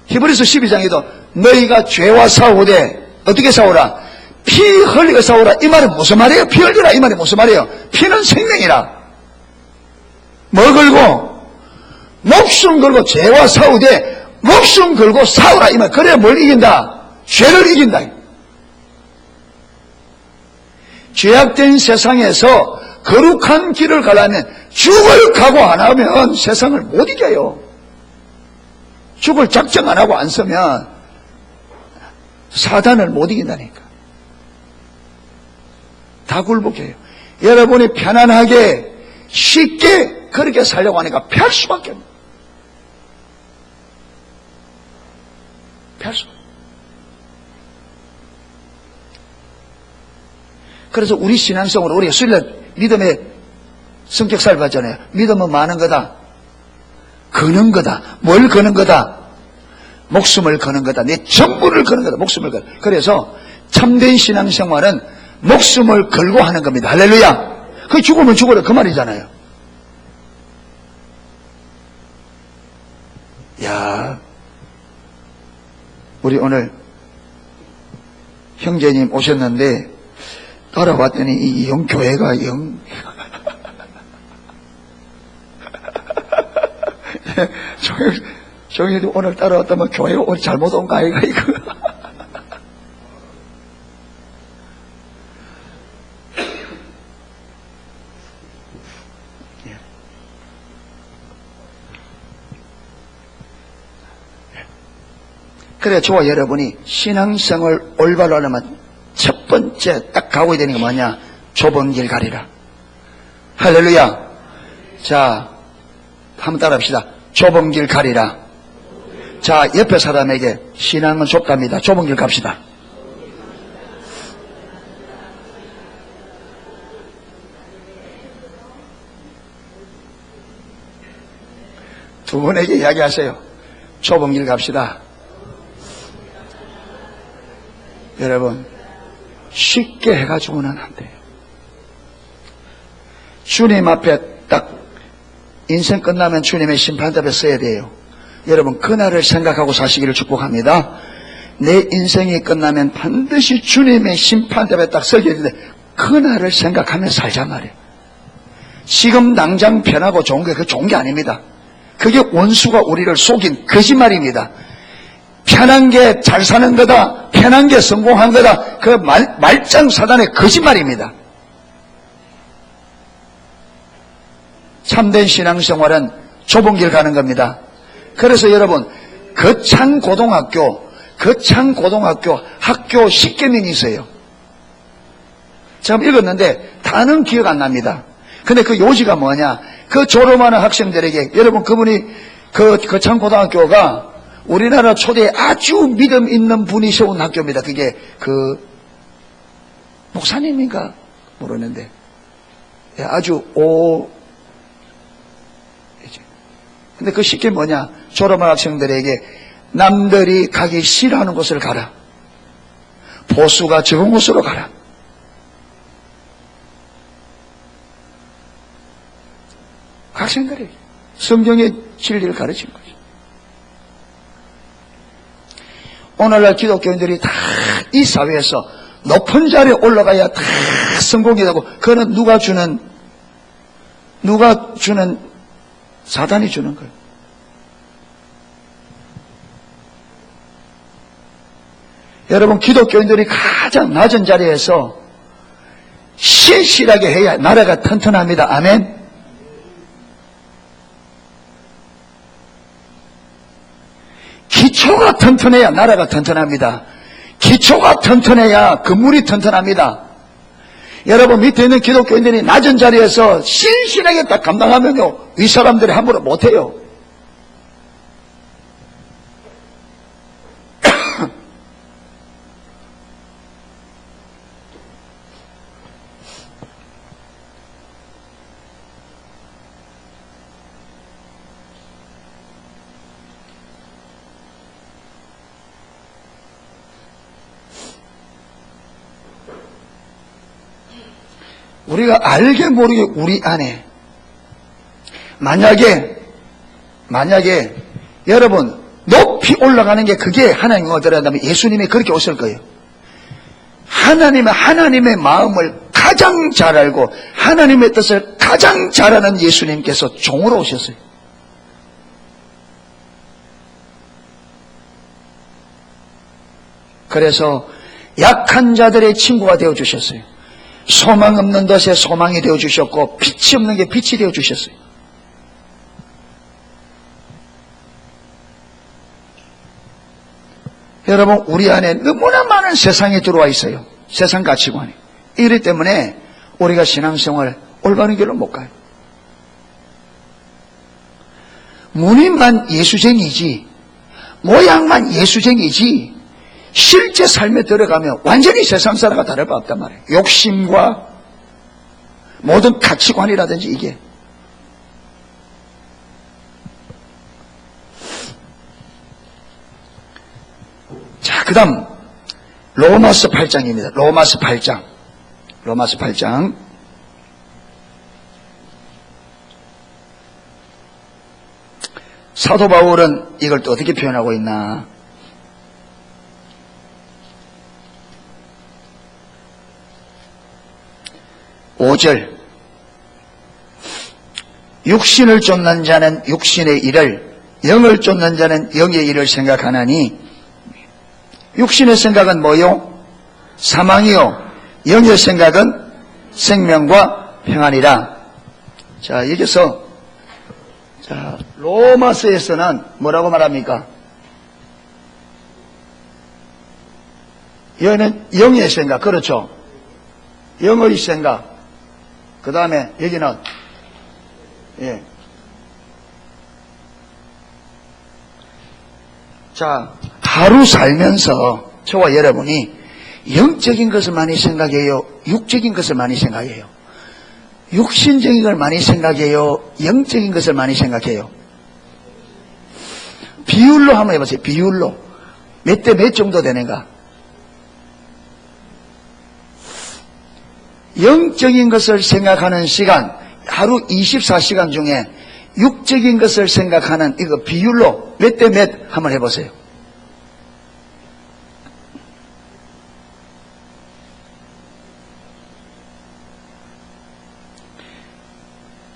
히브리서 12장에도 너희가 죄와 싸우되 어떻게 싸우라? 피 흘리고 싸우라. 이 말은 무슨 말이에요? 피 흘리라. 이 말이 무슨 말이에요? 피는 생명이라. 뭐 걸고? 목숨 걸고 죄와 싸우되 목숨 걸고 싸우라. 이 말. 그래야 뭘 이긴다? 죄를 이긴다. 죄악된 세상에서 거룩한 길을 가려면 죽을 각오 안 하면 세상을 못 이겨요. 죽을 작정 안 하고 안 서면 사단을 못 이긴다니까. 다 굴복해요. 여러분이 편안하게 쉽게 그렇게 살려고 하니까 피할 수밖에 없어요. 피할 수 없어요. 그래서 우리 신앙성으로 우리가 수일날 믿음의 성격살 봤잖아요. 믿음은 많은 거다. 거는 거다. 뭘 거는 거다? 목숨을 거는 거다. 내 전부를 거는 거다. 목숨을 거는 거다. 그래서 참된 신앙생활은 목숨을 걸고 하는 겁니다. 할렐루야. 그 죽으면 죽어라 그 말이잖아요. 야, 우리 오늘 형제님 오셨는데 따라왔더니 이 영교회가 정희도 오늘 따라왔다면 교회가 오늘 잘못 온 거 아이가 이거. 그래 저와 여러분이 신앙생활 올바로 하려면 첫 번째 딱 가고 되는 게 뭐냐? 좁은 길 가리라. 할렐루야. 자, 한번 따라 합시다. 좁은 길 가리라. 자, 옆에 사람에게 신앙은 좁답니다. 좁은 길 갑시다. 두 분에게 이야기하세요. 좁은 길 갑시다. 여러분 쉽게 해가지고는 안 돼요. 주님 앞에 딱 인생 끝나면 주님의 심판대에 서야 돼요. 여러분 그날을 생각하고 사시기를 축복합니다. 내 인생이 끝나면 반드시 주님의 심판대에 딱 서게 되는데 그날을 생각하며 살자 말이에요. 지금 당장 편하고 좋은 게 그 좋은 게 아닙니다. 그게 원수가 우리를 속인 거짓말입니다. 편한 게 잘 사는 거다, 편한 게 성공한 거다, 그 말짱 사단의 거짓말입니다. 참된 신앙생활은 좁은 길 가는 겁니다. 그래서 여러분, 거창고등학교 학교 10계명이 있어요. 제가 읽었는데 다는 기억 안 납니다. 근데 그 요지가 뭐냐, 그 졸업하는 학생들에게, 여러분, 그분이 거창고등학교가 우리나라 초대에 아주 믿음 있는 분이 세운 학교입니다. 그게 목사님인가 모르는데 아주 근데 그 쉽게 뭐냐, 졸업한 학생들에게 남들이 가기 싫어하는 곳을 가라, 보수가 적은 곳으로 가라. 학생들에게 성경의 진리를 가르친 거죠. 오늘날 기독교인들이 다 이 사회에서 높은 자리에 올라가야 다 성공이 되고, 그거는 누가 주는 사단이 주는 거예요. 여러분, 기독교인들이 가장 낮은 자리에서 신실하게 해야 나라가 튼튼합니다. 아멘. 기초가 튼튼해야 나라가 튼튼합니다. 기초가 튼튼해야 건물이 튼튼합니다. 여러분, 밑에 있는 기독교인들이 낮은 자리에서 신실하게 딱 감당하면요, 이 사람들이 함부로 못해요. 우리가 알게 모르게 우리 안에 만약에 여러분 높이 올라가는 게 그게 하나님 오더라면 예수님이 그렇게 오실 거예요. 하나님의 마음을 가장 잘 알고 하나님의 뜻을 가장 잘 아는 예수님께서 종으로 오셨어요. 그래서 약한 자들의 친구가 되어주셨어요. 소망 없는 것에 소망이 되어주셨고, 빛이 없는 게 빛이 되어주셨어요. 여러분, 우리 안에 너무나 많은 세상이 들어와 있어요. 세상 가치관이. 이렇기 때문에 우리가 신앙생활 올바른 길로 못 가요. 무늬만 예수쟁이지, 모양만 예수쟁이지, 실제 삶에 들어가면 완전히 세상 사람과 다를 바 없단 말이에요. 욕심과 모든 가치관이라든지 이게. 자, 그 다음 로마서 8장입니다. 로마서 8장. 사도 바울은 이걸 또 어떻게 표현하고 있나. 5절, 육신을 쫓는 자는 육신의 일을, 영을 쫓는 자는 영의 일을 생각하나니, 육신의 생각은 뭐요? 사망이요. 영의 생각은 생명과 평안이라. 자, 여기서 로마서에서는 뭐라고 말합니까? 여기는 영의 생각, 그렇죠? 영의 생각. 그 다음에 여기는 자, 하루 살면서 저와 여러분이 영적인 것을 많이 생각해요? 육적인 것을 많이 생각해요? 육신적인 걸 많이 생각해요? 영적인 것을 많이 생각해요? 비율로 한번 해보세요. 비율로 몇 대 몇 정도 되는가? 영적인 것을 생각하는 시간, 하루 24시간 중에 육적인 것을 생각하는 이거 비율로 몇 대 몇 한번 해보세요.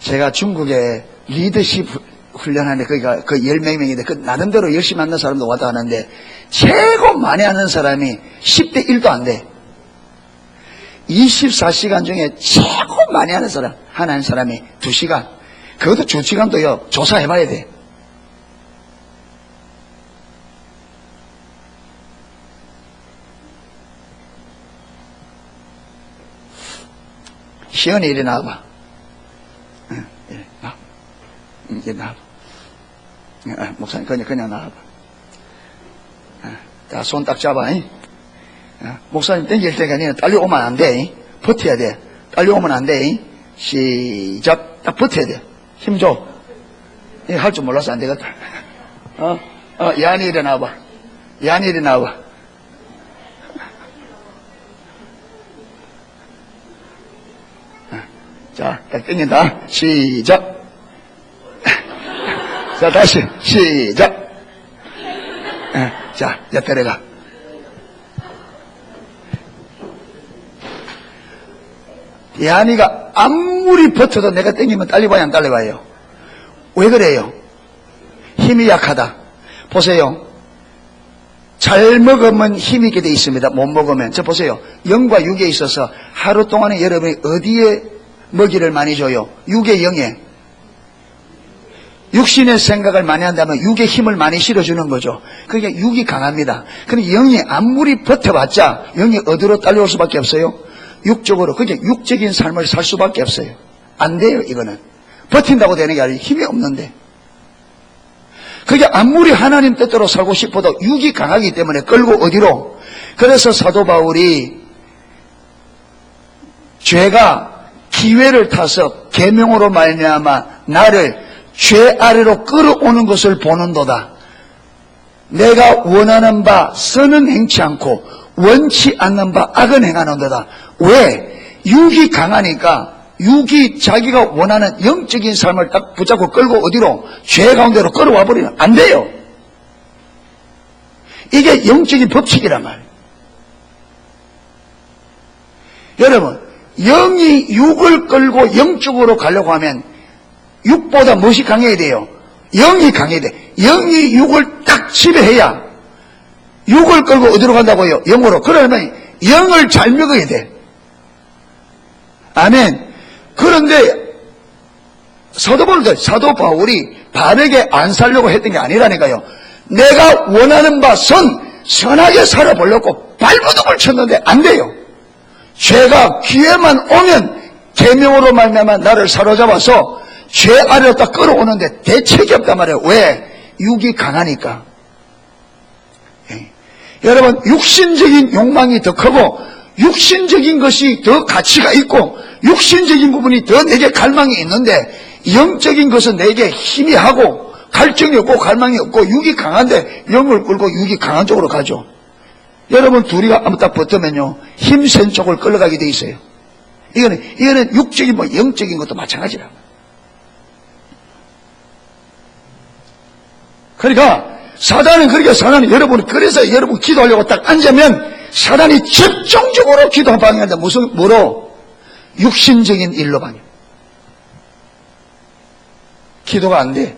제가 중국에 리더십 훈련하는데 거기가 그 10명인데 그 나름대로 열심히 하는 사람도 왔다 가는데 최고 많이 하는 사람이 10대 1도 안 돼. 24시간 중에 최고 많이 하는 사람, 하나는 사람이 2시간. 그것도 주치감도요, 조사해봐야 돼. 시연이 이리 나와봐. 이리 나와. 이리 나와봐. 목사님, 그냥 나와봐. 자, 손 딱 잡아. 목사님 땡길 때가 아니라 딸려오면 안 돼. 버텨야 돼. 딸려오면 안 돼. 시작. 딱 버텨야 돼. 힘 줘. 할 줄 몰라서 안 되겠다. 야한이 일어나봐. 야한이 일어나봐. 자, 딱 땡긴다. 시작. 자, 다시. 시작. 자, 이제 데려가. 야한이가 아무리 버텨도 내가 땡기면 딸려봐야 안 딸려봐요. 왜 그래요? 힘이 약하다. 보세요. 잘 먹으면 힘이 있게 돼 있습니다. 못 먹으면. 저 보세요. 영과 육에 있어서 하루 동안에 여러분이 어디에 먹이를 많이 줘요? 육의 영에. 육신의 생각을 많이 한다면 육의 힘을 많이 실어주는 거죠. 그러니까 육이 강합니다. 그런데 영이 아무리 버텨봤자 영이 어디로 딸려올 수밖에 없어요? 육적으로. 그러니까 육적인 삶을 살 수밖에 없어요. 안 돼요, 이거는. 버틴다고 되는 게 아니라 힘이 없는데. 그게 아무리 하나님 뜻대로 살고 싶어도 육이 강하기 때문에 끌고 어디로? 그래서 사도 바울이 죄가 기회를 타서 계명으로 말미암아 나를 죄 아래로 끌어오는 것을 보는도다. 내가 원하는 바 선은 행치 않고 원치 않는 바 악은 행하는도다. 왜? 육이 강하니까 육이 자기가 원하는 영적인 삶을 딱 붙잡고 끌고 어디로? 죄 가운데로 끌어와 버리면 안 돼요. 이게 영적인 법칙이란 말이에요. 여러분, 영이 육을 끌고 영적으로 가려고 하면 육보다 무엇이 강해야 돼요? 영이 강해야 돼. 영이 육을 딱 지배해야 육을 끌고 어디로 간다고요? 영으로. 그러면 영을 잘 먹어야 돼. 아멘. 그런데 사도 바울이 바르게 안 살려고 했던 게 아니라니까요. 내가 원하는 바 선하게 살아보려고 발버둥을 쳤는데 안 돼요. 죄가 기회만 오면 계명으로 말미암아 나를 사로잡아서 죄 아래로 딱 끌어오는데 대책이 없단 말이에요. 왜? 육이 강하니까. 여러분, 육신적인 욕망이 더 크고 육신적인 것이 더 가치가 있고 육신적인 부분이 더 내게 갈망이 있는데 영적인 것은 내게 힘이 하고 갈증이 없고 갈망이 없고 육이 강한데 영을 끌고 육이 강한 쪽으로 가죠. 여러분 둘이가 한번 딱 붙으면요 힘센 쪽을 끌어가게 돼 있어요. 이거는 육적인 영적인 것도 마찬가지라. 그러니까 사단은 여러분 그래서 여러분 기도하려고 딱 앉으면 사단이 집중적으로 기도 방해한다. 뭐로? 육신적인 일로 방해. 기도가 안 돼.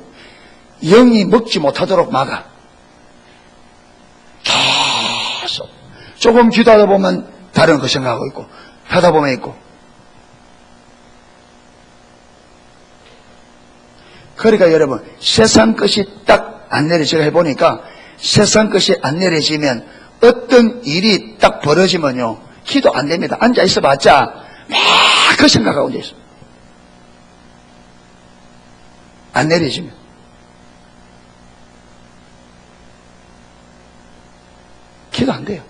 영이 먹지 못하도록 막아. 계속. 조금 기도하다 보면 다른 거 생각하고 있고, 하다 보면 있고. 그러니까 여러분, 세상 것이 딱 안 내려지게 해보니까 세상 것이 안 내려지면 어떤 일이 딱 벌어지면요, 기도 안 됩니다. 앉아 있어 봤자 막 그 생각하고 앉아 있어. 안 내려지면. 기도 안 돼요.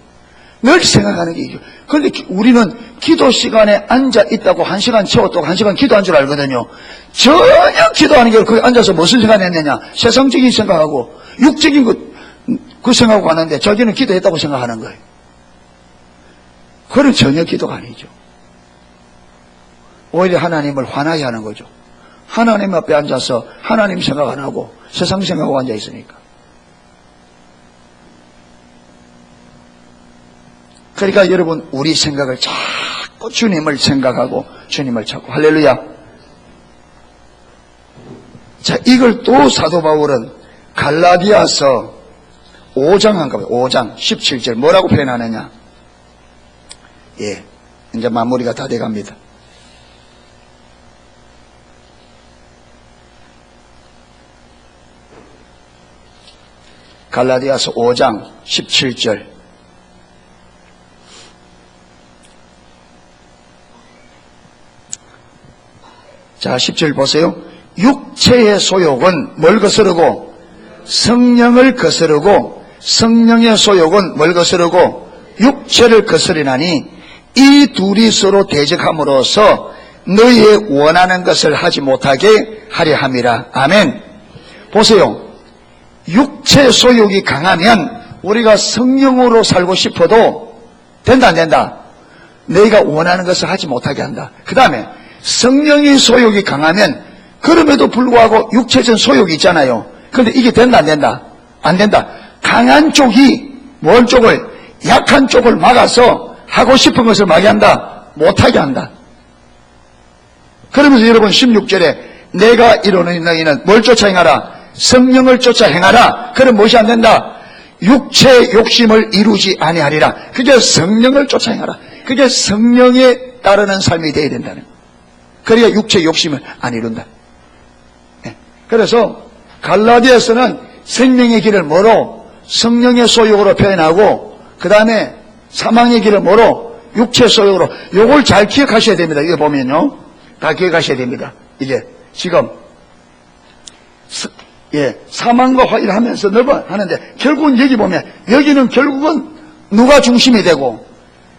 늘 생각하는 게 이겨. 그런데 우리는 기도 시간에 앉아 있다고 1시간 채웠다고 1시간 기도한 줄 알거든요. 전혀 기도하는 게 거기 앉아서 무슨 생각 했느냐. 세상적인 생각하고 육적인 그 생각하고 하는데 자기는 기도했다고 생각하는 거예요. 그건 전혀 기도가 아니죠. 오히려 하나님을 화나게 하는 거죠. 하나님 앞에 앉아서 하나님 생각 안 하고 세상 생각하고 앉아 있으니까. 그러니까 여러분 우리 생각을 자꾸 주님을 생각하고 주님을 찾고 할렐루야. 자, 이걸 또 사도 바울은 갈라디아서 5장 한가 봐요. 5장 17절 뭐라고 표현하느냐. 예, 이제 마무리가 다 돼갑니다. 갈라디아서 5장 17절. 자, 10절 보세요. 육체의 소욕은 뭘 거스르고 성령을 거스르고, 성령의 소욕은 뭘 거스르고 육체를 거스리나니 이 둘이 서로 대적함으로써 너희의 원하는 것을 하지 못하게 하려 함이라. 아멘. 보세요. 육체 소욕이 강하면 우리가 성령으로 살고 싶어도 된다 안 된다? 너희가 원하는 것을 하지 못하게 한다. 그 다음에 성령의 소욕이 강하면 그럼에도 불구하고 육체적 소욕이 있잖아요. 그런데 이게 된다 안 된다? 안 된다. 강한 쪽이 뭘 쪽을? 약한 쪽을 막아서 하고 싶은 것을 막게 한다. 못하게 한다. 그러면서 여러분 16절에 내가 이루는 너희는 뭘 쫓아 행하라? 성령을 쫓아 행하라. 그럼 무엇이 안 된다? 육체의 욕심을 이루지 아니하리라. 그게 성령을 쫓아 행하라. 그게 성령에 따르는 삶이 되어야 된다는 거예요. 그래야 육체의 욕심을 안 이룬다. 그래서 갈라디아서는 생명의 길을 뭐로? 성령의 소욕으로 표현하고, 그 다음에 사망의 길을 뭐로? 육체의 소욕으로. 요걸 잘 기억하셔야 됩니다. 이거 보면요, 다 기억하셔야 됩니다. 이게 지금 사망과 화해를 하면서 넓어 하는데, 결국은 여기 보면, 여기는 결국은 누가 중심이 되고?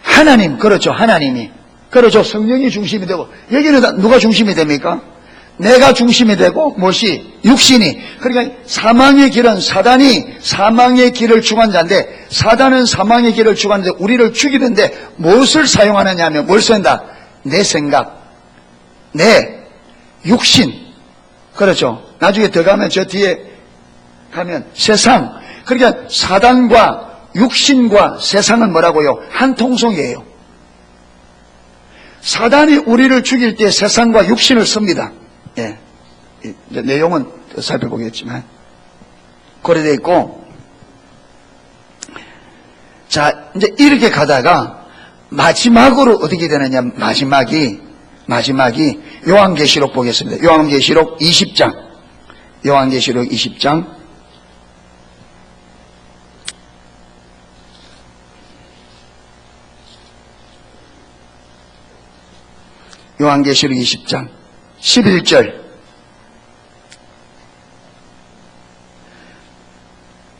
하나님, 그렇죠. 하나님이. 그렇죠. 성령이 중심이 되고, 여기는 누가 중심이 됩니까? 내가 중심이 되고, 무엇이? 육신이. 그러니까 사망의 길은 사단이 사망의 길을 주관자인데, 사단은 사망의 길을 주관자인데 우리를 죽이는데 무엇을 사용하느냐 하면 뭘 쓴다? 내 생각, 내 육신. 그렇죠. 나중에 더 가면 저 뒤에 가면 세상. 그러니까 사단과 육신과 세상은 뭐라고요? 한 통속이에요. 사단이 우리를 죽일 때 세상과 육신을 씁니다. 예. 이제 내용은 살펴보겠지만, 그래 돼 있고, 자, 이제 이렇게 가다가, 마지막으로 어떻게 되느냐, 마지막이, 요한계시록 보겠습니다. 요한계시록 20장. 요한계시록 20장. 요한계시록 20장 11절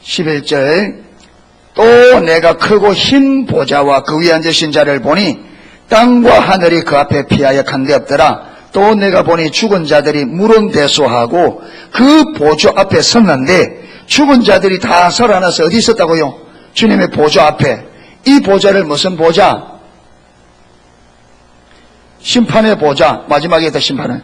11절 또 내가 크고 흰 보좌와 그 위에 앉으신 자를 보니 땅과 하늘이 그 앞에 피하여 간데 없더라. 또 내가 보니 죽은 자들이 물은대소하고 그 보좌 앞에 섰는데, 죽은 자들이 다 살아나서 어디 있었다고요? 주님의 보좌 앞에. 이 보좌를 무슨 보좌? 심판의 보좌. 마지막에 더 심판은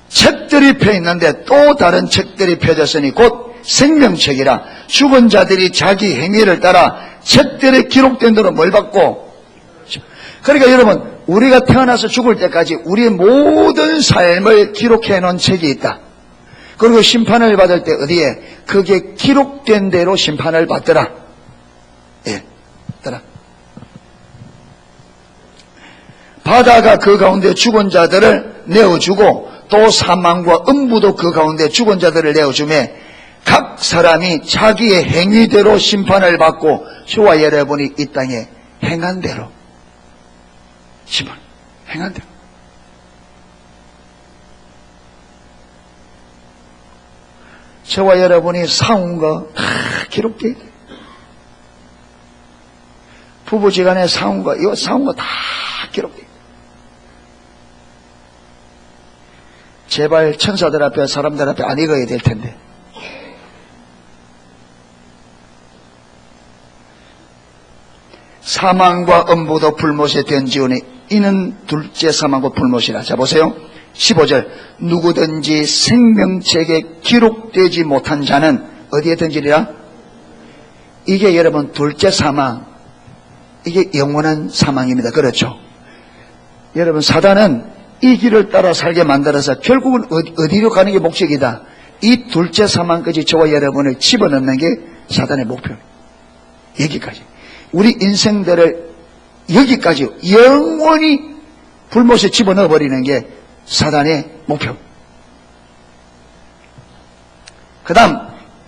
책들이 펴 있는데 또 다른 책들이 펴졌으니 곧 생명책이라. 죽은 자들이 자기 행위를 따라 책들에 기록된 대로 뭘 받고. 그러니까 여러분, 우리가 태어나서 죽을 때까지 우리의 모든 삶을 기록해 놓은 책이 있다. 그리고 심판을 받을 때 어디에? 그게 기록된 대로 심판을 받더라. 예, 받더라. 바다가 그 가운데 죽은 자들을 내어주고, 또 사망과 음부도 그 가운데 죽은 자들을 내어주매, 각 사람이 자기의 행위대로 심판을 받고, 저와 여러분이 이 땅에 행한 대로 심판, 행한 대로. 저와 여러분이 사온 거 다 기록되어 있어요. 부부지간에 사온 거, 이거 사온 거 다 기록되어 있어요. 제발 천사들 앞에, 사람들 앞에 안 읽어야 될 텐데. 사망과 음부도 불못에 던지오니 이는 둘째 사망과 불못이라. 자, 보세요. 15절. 누구든지 생명책에 기록되지 못한 자는 어디에 던지리라? 이게 여러분 둘째 사망, 이게 영원한 사망입니다. 그렇죠? 여러분, 사단은 이 길을 따라 살게 만들어서 결국은 어디로 가는 게 목적이다. 이 둘째 사망까지 저와 여러분을 집어넣는 게 사단의 목표입니다. 여기까지. 우리 인생들을 여기까지 영원히 불못에 집어넣어버리는 게 사단의 목표. 그 다음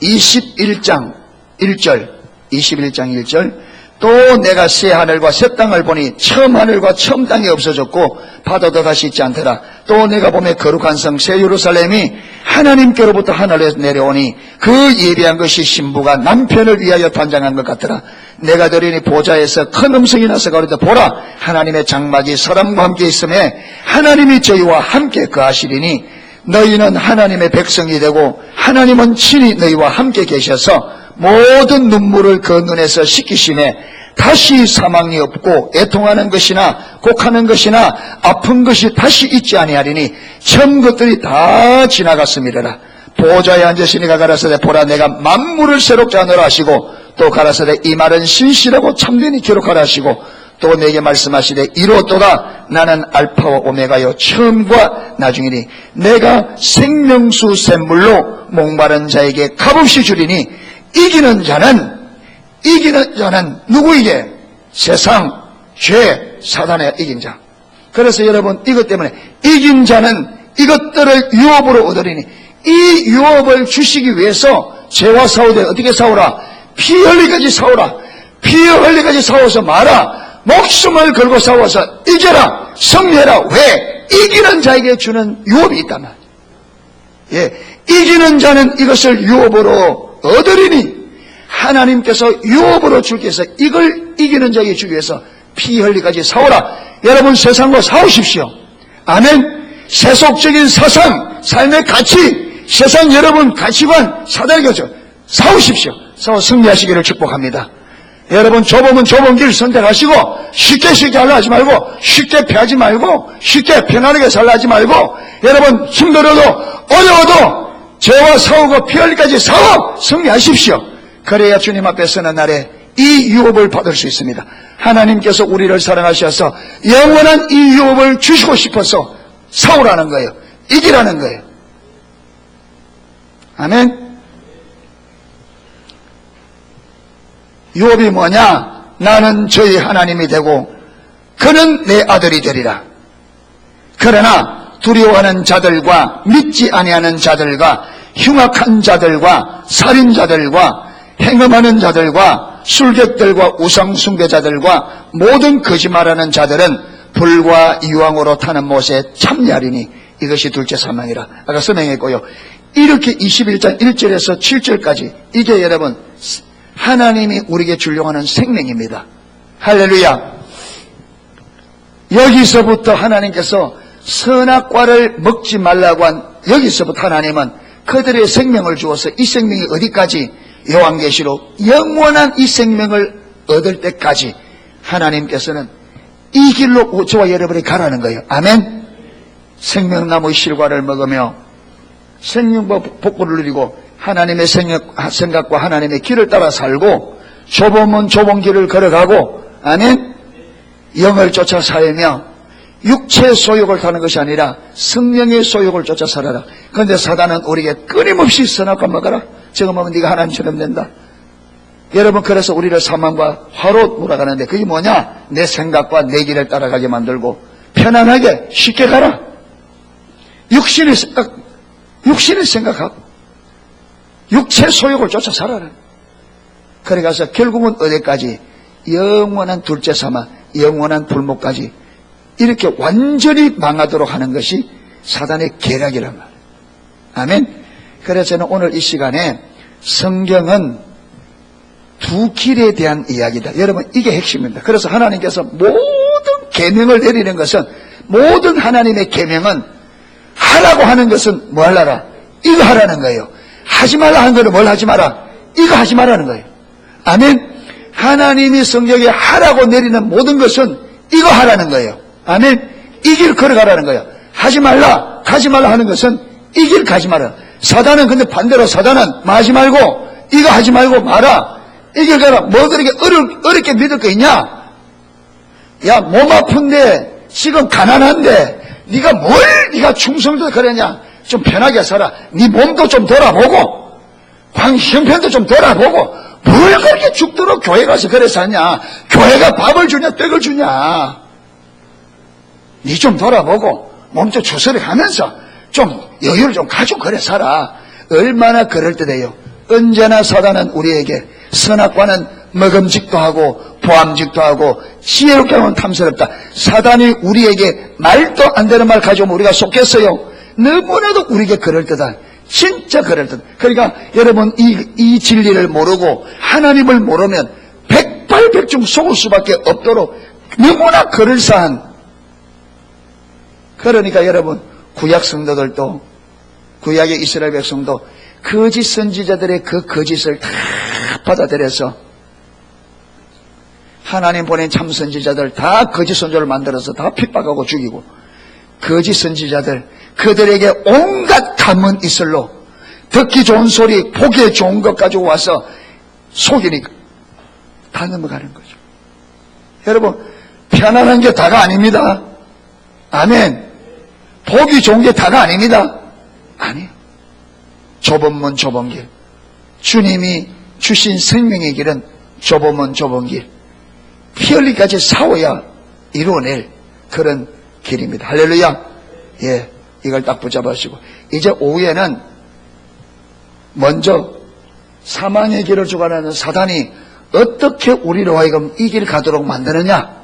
21장 1절 21장 1절 또 내가 새 하늘과 새 땅을 보니 처음 하늘과 처음 땅이 없어졌고 바다도 다시 있지 않더라. 또 내가 보매 거룩한 성 새 예루살렘이 하나님께로부터 하늘에서 내려오니 그 예비한 것이 신부가 남편을 위하여 단장한 것 같더라. 내가 들으니 보좌에서 큰 음성이 나서 가로되 보라 하나님의 장막이 사람과 함께 있음에 하나님이 저희와 함께 거하시리니 너희는 하나님의 백성이 되고 하나님은 친히 너희와 함께 계셔서 모든 눈물을 그 눈에서 씻기시네 다시 사망이 없고 애통하는 것이나 곡하는 것이나 아픈 것이 다시 있지 아니하리니 처음 것들이 다 지나갔음이라. 보좌에 앉으시니가 가라사대 보라 내가 만물을 새롭게 하노라 하시고 또 가라사대 이 말은 신실하고 참되니 기록하라 하시고 또 내게 말씀하시되 이로도다 나는 알파와 오메가요 처음과 나중이니 내가 생명수 샘물로 목마른 자에게 값없이 주리니 이기는 자는 누구에게? 세상, 죄, 사단에 이긴 자. 그래서 여러분 이것 때문에 이긴 자는 이것들을 유업으로 얻으리니 이 유업을 주시기 위해서 죄와 싸우되 어떻게 싸우라? 피 흘리까지 싸우라. 피 흘리까지 싸워서 마라. 목숨을 걸고 싸워서 이겨라. 승리해라. 왜? 이기는 자에게 주는 유업이 있단 말이에요. 예, 이기는 자는 이것을 유업으로 얻으리니 하나님께서 유업으로 주기 위해서 이걸 이기는 자에게 주기 위해서 피 흘리까지 싸우라. 여러분 세상과 싸우십시오. 아멘. 세속적인 사상, 삶의 가치, 세상 여러분 가치관, 사단의 교조 싸우십시오. 싸워 승리하시기를 축복합니다. 여러분 좁으면 좁은 길 선택하시고 쉽게 하려 하지 말고 쉽게 패하지 말고 쉽게 편안하게 살라 하지 말고 여러분 힘들어도 어려워도 죄와 싸우고 피 흘리까지 싸워 승리하십시오. 그래야 주님 앞에 서는 날에 이 유업을 받을 수 있습니다. 하나님께서 우리를 사랑하셔서 영원한 이 유업을 주시고 싶어서 싸우라는 거예요. 이기라는 거예요. 아멘. 유업이 뭐냐? 나는 저희 하나님이 되고 그는 내 아들이 되리라. 그러나 두려워하는 자들과 믿지 아니하는 자들과 흉악한 자들과 살인자들과 행음하는 자들과 술객들과 우상숭배자들과 모든 거짓말하는 자들은 불과 유황으로 타는 못에 참여하리니 이것이 둘째 사망이라. 아까 설명했고요. 이렇게 21장 1절에서 7절까지 이게 여러분 하나님이 우리에게 주려고 하는 생명입니다. 할렐루야. 여기서부터 하나님께서 선악과를 먹지 말라고 한 여기서부터 하나님은 그들의 생명을 주어서 이 생명이 어디까지? 요한계시록 영원한 이 생명을 얻을 때까지 하나님께서는 이 길로 저와 여러분이 가라는 거예요. 아멘. 생명나무의 실과를 먹으며 생명과 복구를 누리고 하나님의 생각과 하나님의 길을 따라 살고 좁으면 좁은 길을 걸어가고 아멘. 영을 쫓아 살며 육체의 소욕을 타는 것이 아니라 성령의 소욕을 쫓아 살아라. 그런데 사단은 우리에게 끊임없이 선악과 먹어라. 저거 먹으면 네가 하나님처럼 된다. 여러분 그래서 우리를 사망과 화로 몰아가는데 그게 뭐냐? 내 생각과 내 길을 따라가게 만들고 편안하게 쉽게 가라. 육신을 생각하고 육체 소욕을 쫓아 살아라. 그래 가서 결국은 어디까지? 영원한 둘째 사망, 영원한 불못까지 이렇게 완전히 망하도록 하는 것이 사단의 계략이란 말이에요. 아멘. 그래서 저는 오늘 이 시간에 성경은 두 길에 대한 이야기다. 여러분 이게 핵심입니다. 그래서 하나님께서 모든 계명을 내리는 것은 모든 하나님의 계명은 하라고 하는 것은 뭐 하라라? 이거 하라는 거예요. 하지 말라 하는 거는 뭘 하지 마라? 이거 하지 말라는 거예요. 아멘. 하나님이 성경에 하라고 내리는 모든 것은 이거 하라는 거예요. 아멘. 이 길 걸어가라는 거예요. 하지 말라, 가지 말라 하는 것은 이 길 가지 마라. 사단은 근데 반대로 사단은 하지 말고 이거 하지 말고 마라. 이 길 가라. 뭐 그렇게 어렵게 믿을 거 있냐? 야, 몸 아픈데 지금 가난한데 네가 뭘 네가 충성도 그러냐? 좀 편하게 살아. 네 몸도 좀 돌아보고 형편도 좀 돌아보고 뭘 그렇게 죽도록 교회 가서 그래 사냐? 교회가 밥을 주냐 떡을 주냐? 네 좀 돌아보고 몸 좀 추스려가면서 좀 여유를 좀 가지고 그래 살아. 얼마나 그럴듯해요. 언제나 사단은 우리에게 선악과는 먹음직도 하고 보암직도 하고 지혜롭게 하면 탐스럽다. 사단이 우리에게 말도 안 되는 말 가져오면 우리가 속겠어요? 너무나도 우리에게 그럴듯한, 진짜 그럴듯한. 그러니까 여러분 이 진리를 모르고 하나님을 모르면 백발백중 속을 수밖에 없도록 너무나 그럴싸한. 그러니까 여러분 구약 성도들도, 구약의 이스라엘 백성도 거짓 선지자들의 그 거짓을 다 받아들여서 하나님 보낸 참 선지자들 다 거짓 선조를 만들어서 다 핍박하고 죽이고, 거짓 선지자들 그들에게 온갖 감은 이슬로 듣기 좋은 소리, 보기에 좋은 것 가지고 와서 속이니까 다 넘어가는 거죠. 여러분 편안한 게 다가 아닙니다. 아멘. 보기 좋은 게 다가 아닙니다. 아니에요. 좁은 문 좁은 길, 주님이 주신 생명의 길은 좁은 문 좁은 길, 피 흘리기까지 싸워야 이루어낼 그런 길입니다. 할렐루야. 예, 이걸 딱 붙잡으시고 이제 오후에는 먼저 사망의 길을 주관하는 사단이 어떻게 우리로 하여금 이 길 가도록 만드느냐,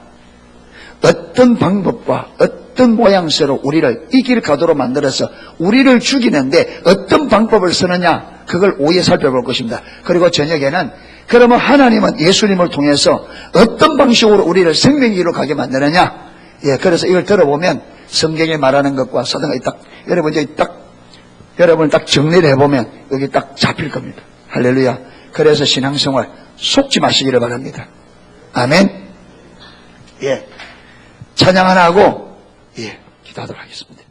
어떤 방법과 어떤 모양새로 우리를 이 길 가도록 만들어서 우리를 죽이는데 어떤 방법을 쓰느냐, 그걸 오후에 살펴볼 것입니다. 그리고 저녁에는 그러면 하나님은 예수님을 통해서 어떤 방식으로 우리를 생명길로 가게 만드느냐. 예, 그래서 이걸 들어보면 성경에 말하는 것과 사단이 딱 여러분 딱 정리를 해보면 여기 딱 잡힐 겁니다. 할렐루야. 그래서 신앙생활 속지 마시기를 바랍니다. 아멘. 예, 찬양 하나 하고 예, 기도하도록 하겠습니다.